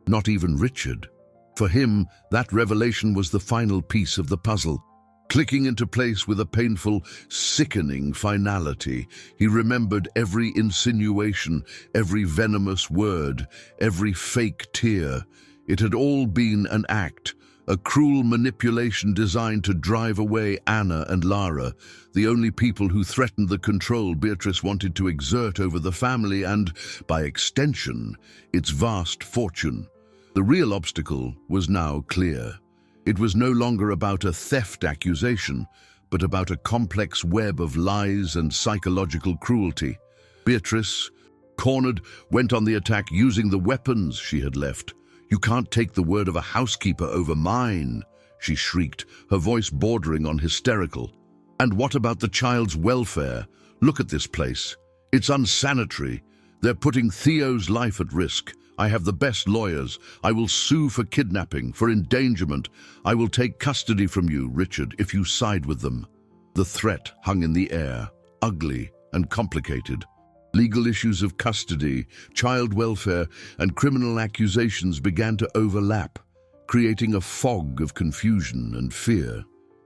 not even Richard. For him, that revelation was the final piece of the puzzle. Clicking into place with a painful, sickening finality, he remembered every insinuation, every venomous word, every fake tear. It had all been an act, a cruel manipulation designed to drive away Anna and Lara, the only people who threatened the control Beatrice wanted to exert over the family and, by extension, its vast fortune. The real obstacle was now clear. It was no longer about a theft accusation, but about a complex web of lies and psychological cruelty. Beatrice, cornered, went on the attack using the weapons she had left. "You can't take the word of a housekeeper over mine," she shrieked, her voice bordering on hysterical. "And what about the child's welfare? Look at this place. It's unsanitary. They're putting Theo's life at risk. I have the best lawyers. I will sue for kidnapping, for endangerment. I will take custody from you, Richard, if you side with them." The threat hung in the air, ugly and complicated. Legal issues of custody, child welfare, and criminal accusations began to overlap, creating a fog of confusion and fear.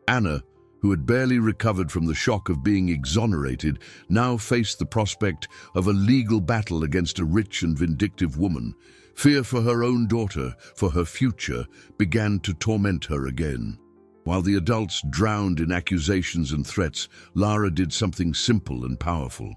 Anna, who had barely recovered from the shock of being exonerated, now faced the prospect of a legal battle against a rich and vindictive woman. Fear for her own daughter, for her future, began to torment her again. While the adults drowned in accusations and threats, Lara did something simple and powerful.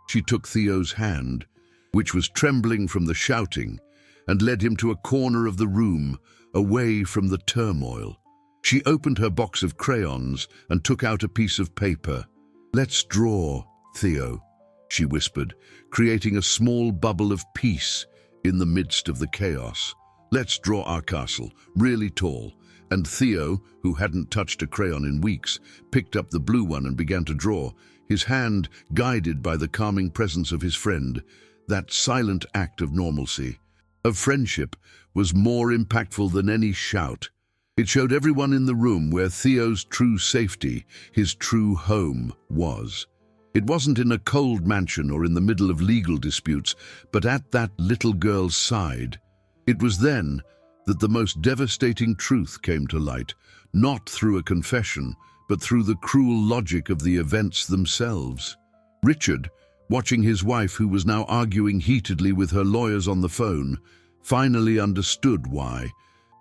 She took Theo's hand, which was trembling from the shouting, and led him to a corner of the room, away from the turmoil. She opened her box of crayons and took out a piece of paper. "Let's draw, Theo," she whispered, creating a small bubble of peace in the midst of the chaos. "Let's draw our castle, really tall." And Theo, who hadn't touched a crayon in weeks, picked up the blue one and began to draw, his hand guided by the calming presence of his friend. That silent act of normalcy, of friendship, was more impactful than any shout. It showed everyone in the room where Theo's true safety, his true home, was. It wasn't in a cold mansion or in the middle of legal disputes, but at that little girl's side. It was then that the most devastating truth came to light, not through a confession, but through the cruel logic of the events themselves. Richard, watching his wife, who was now arguing heatedly with her lawyers on the phone, finally understood why.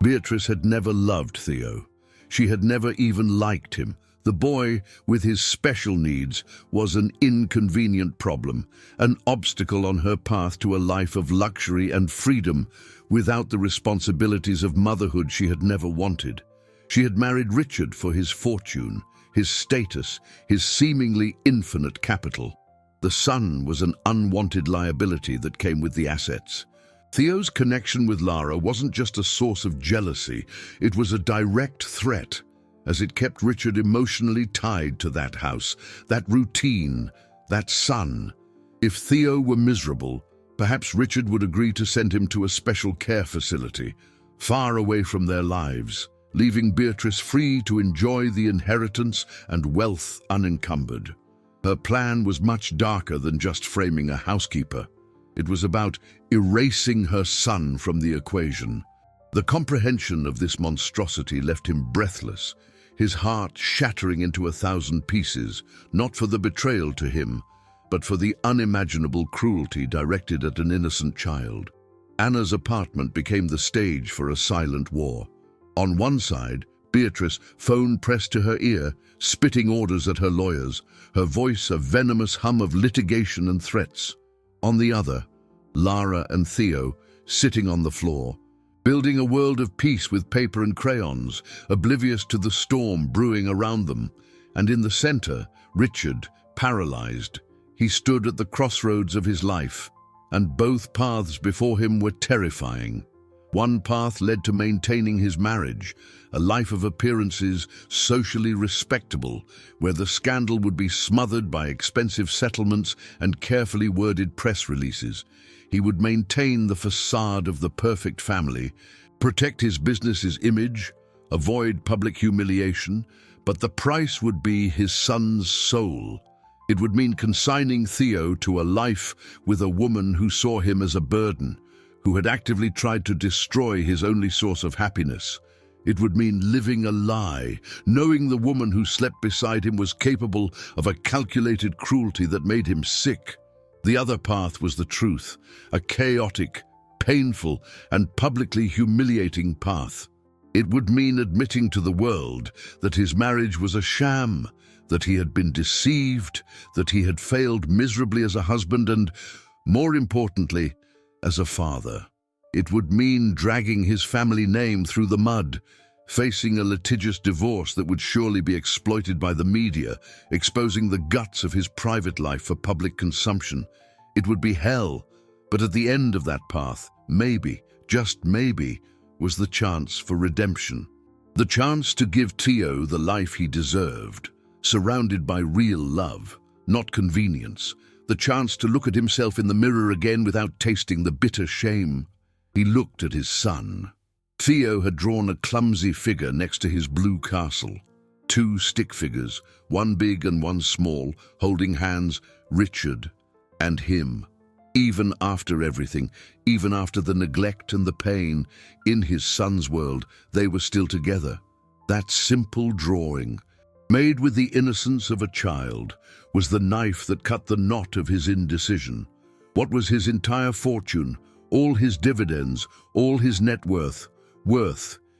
Beatrice had never loved Theo. She had never even liked him. The boy, with his special needs, was an inconvenient problem, an obstacle on her path to a life of luxury and freedom, without the responsibilities of motherhood she had never wanted. She had married Richard for his fortune, his status, his seemingly infinite capital. The son was an unwanted liability that came with the assets. Theo's connection with Lara wasn't just a source of jealousy, it was a direct threat. as it kept Richard emotionally tied to that house, that routine, that son. If Theo were miserable, perhaps Richard would agree to send him to a special care facility, far away from their lives, leaving Beatrice free to enjoy the inheritance and wealth unencumbered. Her plan was much darker than just framing a housekeeper. It was about erasing her son from the equation. The comprehension of this monstrosity left him breathless, his heart shattering into 1,000 pieces, not for the betrayal to him, but for the unimaginable cruelty directed at an innocent child. Anna's apartment became the stage for a silent war. On one side, Beatrice, phone pressed to her ear, spitting orders at her lawyers, her voice a venomous hum of litigation and threats. On the other, Lara and Theo, sitting on the floor, building a world of peace with paper and crayons, oblivious to the storm brewing around them. And in the center, Richard, paralyzed. He stood at the crossroads of his life, and both paths before him were terrifying. One path led to maintaining his marriage, a life of appearances, socially respectable, where the scandal would be smothered by expensive settlements and carefully worded press releases. He would maintain the facade of the perfect family, protect his business's image, avoid public humiliation, but the price would be his son's soul. It would mean consigning Theo to a life with a woman who saw him as a burden, who had actively tried to destroy his only source of happiness. It would mean living a lie, knowing the woman who slept beside him was capable of a calculated cruelty that made him sick. The other path was the truth, a chaotic, painful, and publicly humiliating path. It would mean admitting to the world that his marriage was a sham, that he had been deceived, that he had failed miserably as a husband and, more importantly, as a father. It would mean dragging his family name through the mud, facing a litigious divorce that would surely be exploited by the media, exposing the guts of his private life for public consumption. It would be hell, but at the end of that path, maybe, just maybe, was the chance for redemption. The chance to give Theo the life he deserved, surrounded by real love, not convenience. The chance to look at himself in the mirror again without tasting the bitter shame. He looked at his son. Theo had drawn a clumsy figure next to his blue castle. 2 stick figures, one big and one small, holding hands, Richard and him. Even after everything, even after the neglect and the pain, in his son's world, they were still together. That simple drawing, made with the innocence of a child, was the knife that cut the knot of his indecision. What was his entire fortune, all his dividends, all his net worth,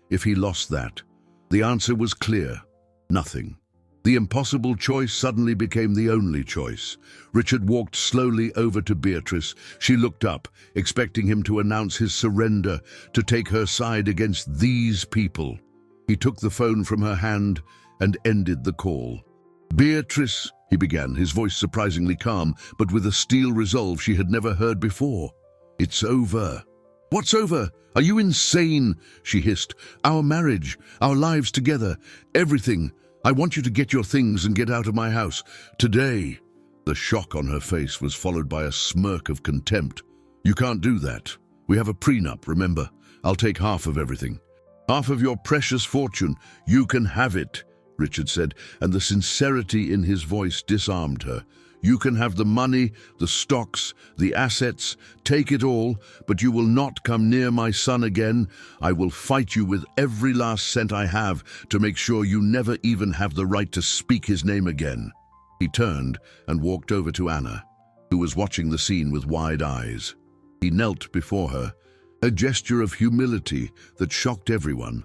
if he lost that? The answer was clear: nothing. The impossible choice suddenly became the only choice. Richard walked slowly over to Beatrice. She looked up, expecting him to announce his surrender, to take her side against these people. He took the phone from her hand and ended the call. "Beatrice," he began, his voice surprisingly calm, but with a steel resolve she had never heard before. "It's over." "What's over? Are you insane?" she hissed. "Our marriage, our lives together, everything. I want you to get your things and get out of my house. Today." The shock on her face was followed by a smirk of contempt. "You can't do that. We have a prenup, remember? I'll take half of everything. Half of your precious fortune. You can have it," Richard said, and the sincerity in his voice disarmed her. "You can have the money, the stocks, the assets, take it all, but you will not come near my son again. I will fight you with every last cent I have to make sure you never even have the right to speak his name again." He turned and walked over to Anna, who was watching the scene with wide eyes. He knelt before her, a gesture of humility that shocked everyone.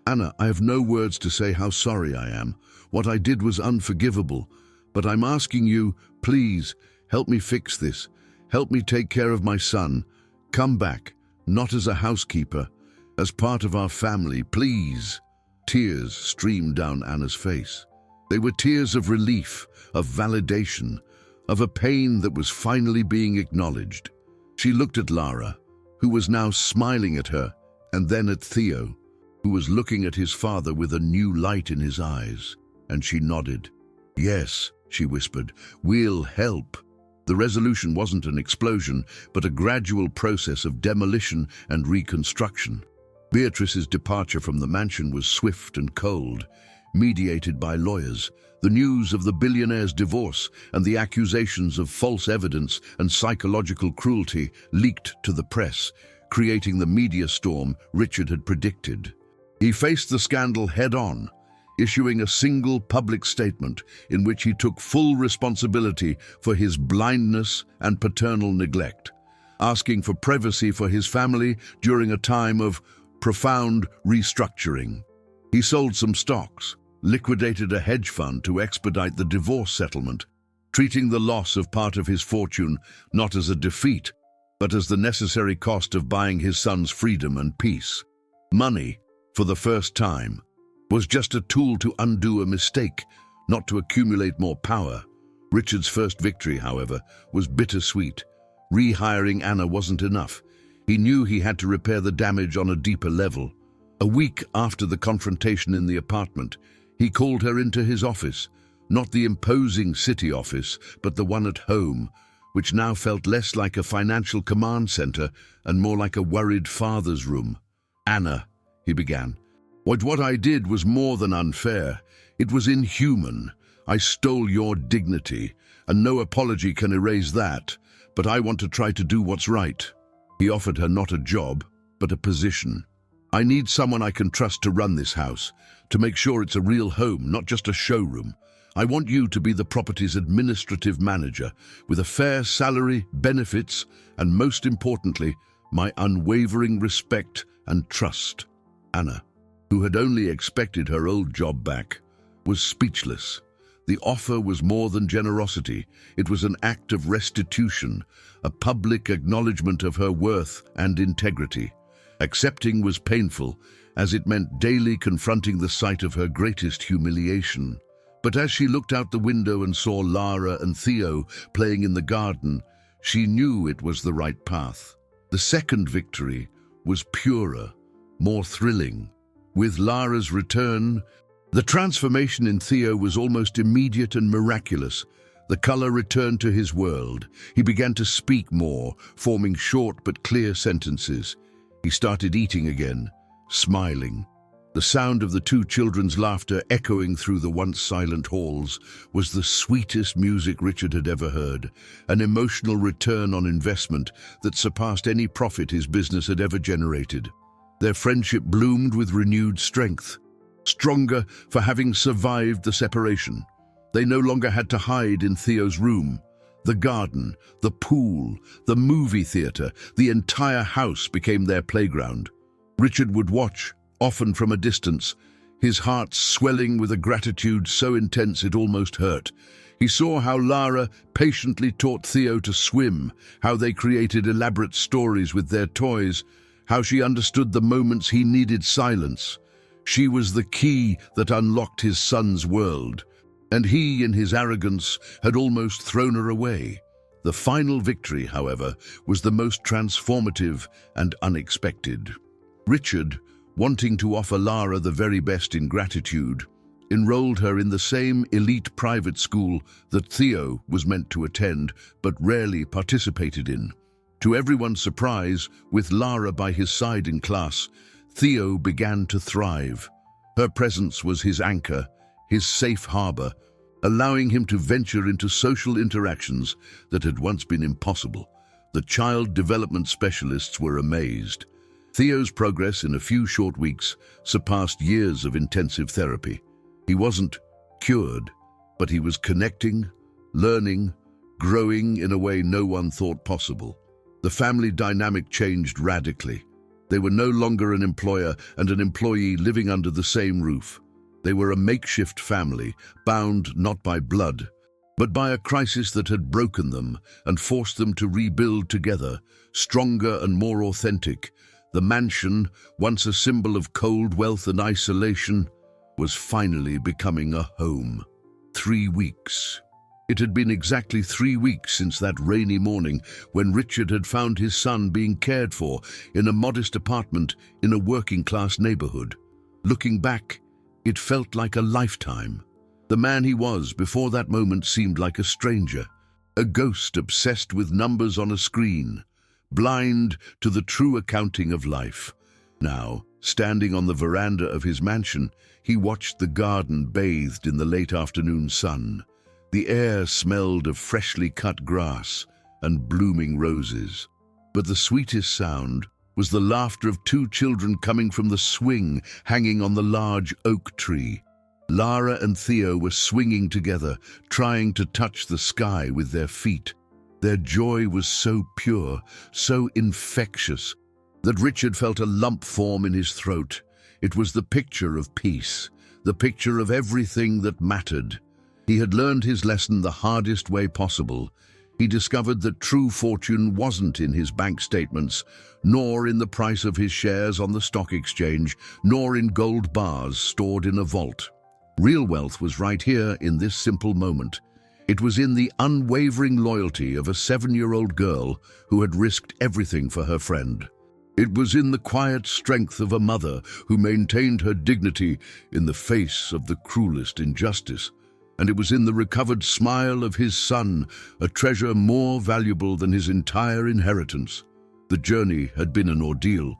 "Anna, I have no words to say how sorry I am. What I did was unforgivable. But I'm asking you, please, help me fix this. Help me take care of my son. Come back, not as a housekeeper, as part of our family, please." Tears streamed down Anna's face. They were tears of relief, of validation, of a pain that was finally being acknowledged. She looked at Lara, who was now smiling at her, and then at Theo, who was looking at his father with a new light in his eyes, and she nodded. "Yes," she whispered, "we'll help." The resolution wasn't an explosion, but a gradual process of demolition and reconstruction. Beatrice's departure from the mansion was swift and cold, mediated by lawyers. The news of the billionaire's divorce and the accusations of false evidence and psychological cruelty leaked to the press, creating the media storm Richard had predicted. He faced the scandal head-on, issuing a single public statement in which he took full responsibility for his blindness and paternal neglect, asking for privacy for his family during a time of profound restructuring. He sold some stocks, liquidated a hedge fund to expedite the divorce settlement, treating the loss of part of his fortune not as a defeat, but as the necessary cost of buying his son's freedom and peace. Money, for the first time, was just a tool to undo a mistake, not to accumulate more power. Richard's first victory, however, was bittersweet. Rehiring Anna wasn't enough. He knew he had to repair the damage on a deeper level. A week after the confrontation in the apartment, he called her into his office, not the imposing city office, but the one at home, which now felt less like a financial command center and more like a worried father's room. "Anna," he began, what I did was more than unfair. It was inhuman. I stole your dignity, and no apology can erase that, but I want to try to do what's right." He offered her not a job, but a position. "I need someone I can trust to run this house, to make sure it's a real home, not just a showroom. I want you to be the property's administrative manager, with a fair salary, benefits, and most importantly, my unwavering respect and trust." Anna, who had only expected her old job back, was speechless. The offer was more than generosity. It was an act of restitution, a public acknowledgement of her worth and integrity. Accepting was painful, as it meant daily confronting the sight of her greatest humiliation. But as she looked out the window and saw Lara and Theo playing in the garden, she knew it was the right path. The second victory was purer, more thrilling. With Lara's return, the transformation in Theo was almost immediate and miraculous. The color returned to his world. He began to speak more, forming short but clear sentences. He started eating again, smiling. The sound of the two children's laughter echoing through the once silent halls was the sweetest music Richard had ever heard, an emotional return on investment that surpassed any profit his business had ever generated. Their friendship bloomed with renewed strength, stronger for having survived the separation. They no longer had to hide in Theo's room. The garden, the pool, the movie theater, the entire house became their playground. Richard would watch, often from a distance, his heart swelling with a gratitude so intense it almost hurt. He saw how Lara patiently taught Theo to swim, how they created elaborate stories with their toys, how she understood the moments he needed silence. She was the key that unlocked his son's world, and he, in his arrogance, had almost thrown her away. The final victory, however, was the most transformative and unexpected. Richard, wanting to offer Lara the very best in gratitude, enrolled her in the same elite private school that Theo was meant to attend but rarely participated in. To everyone's surprise, with Lara by his side in class, Theo began to thrive. Her presence was his anchor, his safe harbor, allowing him to venture into social interactions that had once been impossible. The child development specialists were amazed. Theo's progress in a few short weeks surpassed years of intensive therapy. He wasn't cured, but he was connecting, learning, growing in a way no one thought possible. The family dynamic changed radically. They were no longer an employer and an employee living under the same roof. They were a makeshift family, bound not by blood, but by a crisis that had broken them and forced them to rebuild together, stronger and more authentic. The mansion, once a symbol of cold wealth and isolation, was finally becoming a home. 3 weeks. It had been exactly 3 weeks since that rainy morning when Richard had found his son being cared for in a modest apartment in a working-class neighborhood. Looking back, it felt like a lifetime. The man he was before that moment seemed like a stranger, a ghost obsessed with numbers on a screen, blind to the true accounting of life. Now, standing on the veranda of his mansion, he watched the garden bathed in the late afternoon sun. The air smelled of freshly cut grass and blooming roses. But the sweetest sound was the laughter of two children coming from the swing hanging on the large oak tree. Lara and Theo were swinging together, trying to touch the sky with their feet. Their joy was so pure, so infectious, that Richard felt a lump form in his throat. It was the picture of peace, the picture of everything that mattered. He had learned his lesson the hardest way possible. He discovered that true fortune wasn't in his bank statements, nor in the price of his shares on the stock exchange, nor in gold bars stored in a vault. Real wealth was right here in this simple moment. It was in the unwavering loyalty of a 7-year-old girl who had risked everything for her friend. It was in the quiet strength of a mother who maintained her dignity in the face of the cruelest injustice. And it was in the recovered smile of his son, a treasure more valuable than his entire inheritance. The journey had been an ordeal,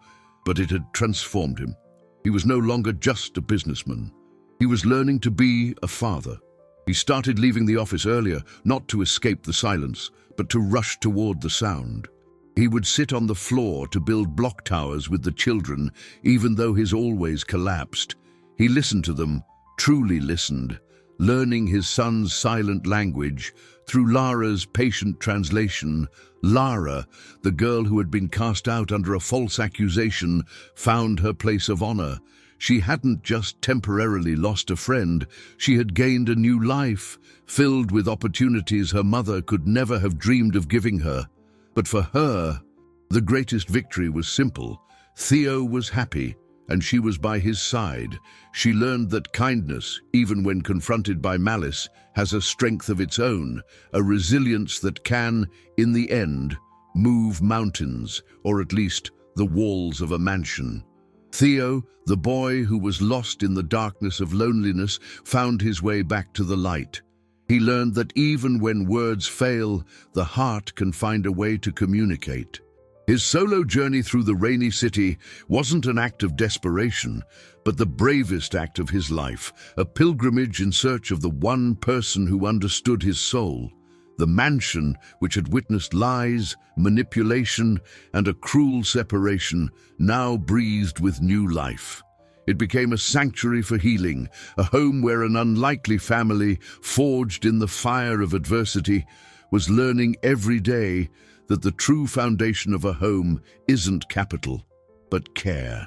but it had transformed him. He was no longer just a businessman. He was learning to be a father. He started leaving the office earlier, not to escape the silence, but to rush toward the sound. He would sit on the floor to build block towers with the children, even though his always collapsed. He listened to them, truly listened, learning his son's silent language through Lara's patient translation. Lara, the girl who had been cast out under a false accusation, found her place of honor. She hadn't just temporarily lost a friend, she had gained a new life, filled with opportunities her mother could never have dreamed of giving her. But for her, the greatest victory was simple. Theo was happy, and she was by his side. She learned that kindness, even when confronted by malice, has a strength of its own, a resilience that can, in the end, move mountains, or at least the walls of a mansion. Theo, the boy who was lost in the darkness of loneliness, found his way back to the light. He learned that even when words fail, the heart can find a way to communicate. His solo journey through the rainy city wasn't an act of desperation, but the bravest act of his life, a pilgrimage in search of the one person who understood his soul. The mansion, which had witnessed lies, manipulation, and a cruel separation, now breathed with new life. It became a sanctuary for healing, a home where an unlikely family, forged in the fire of adversity, was learning every day that the true foundation of a home isn't capital, but care.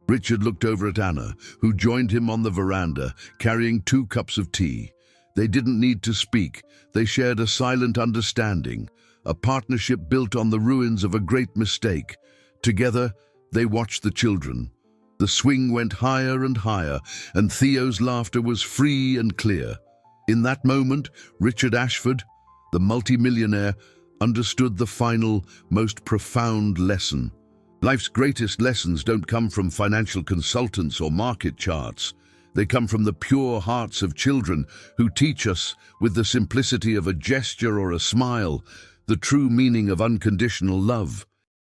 Richard looked over at Anna, who joined him on the veranda, carrying 2 cups of tea. They didn't need to speak. They shared a silent understanding, a partnership built on the ruins of a great mistake. Together, they watched the children. The swing went higher and higher, and Theo's laughter was free and clear. In that moment, Richard Ashford, the multimillionaire, understood the final, most profound lesson. Life's greatest lessons don't come from financial consultants or market charts. They come from the pure hearts of children who teach us, with the simplicity of a gesture or a smile, the true meaning of unconditional love.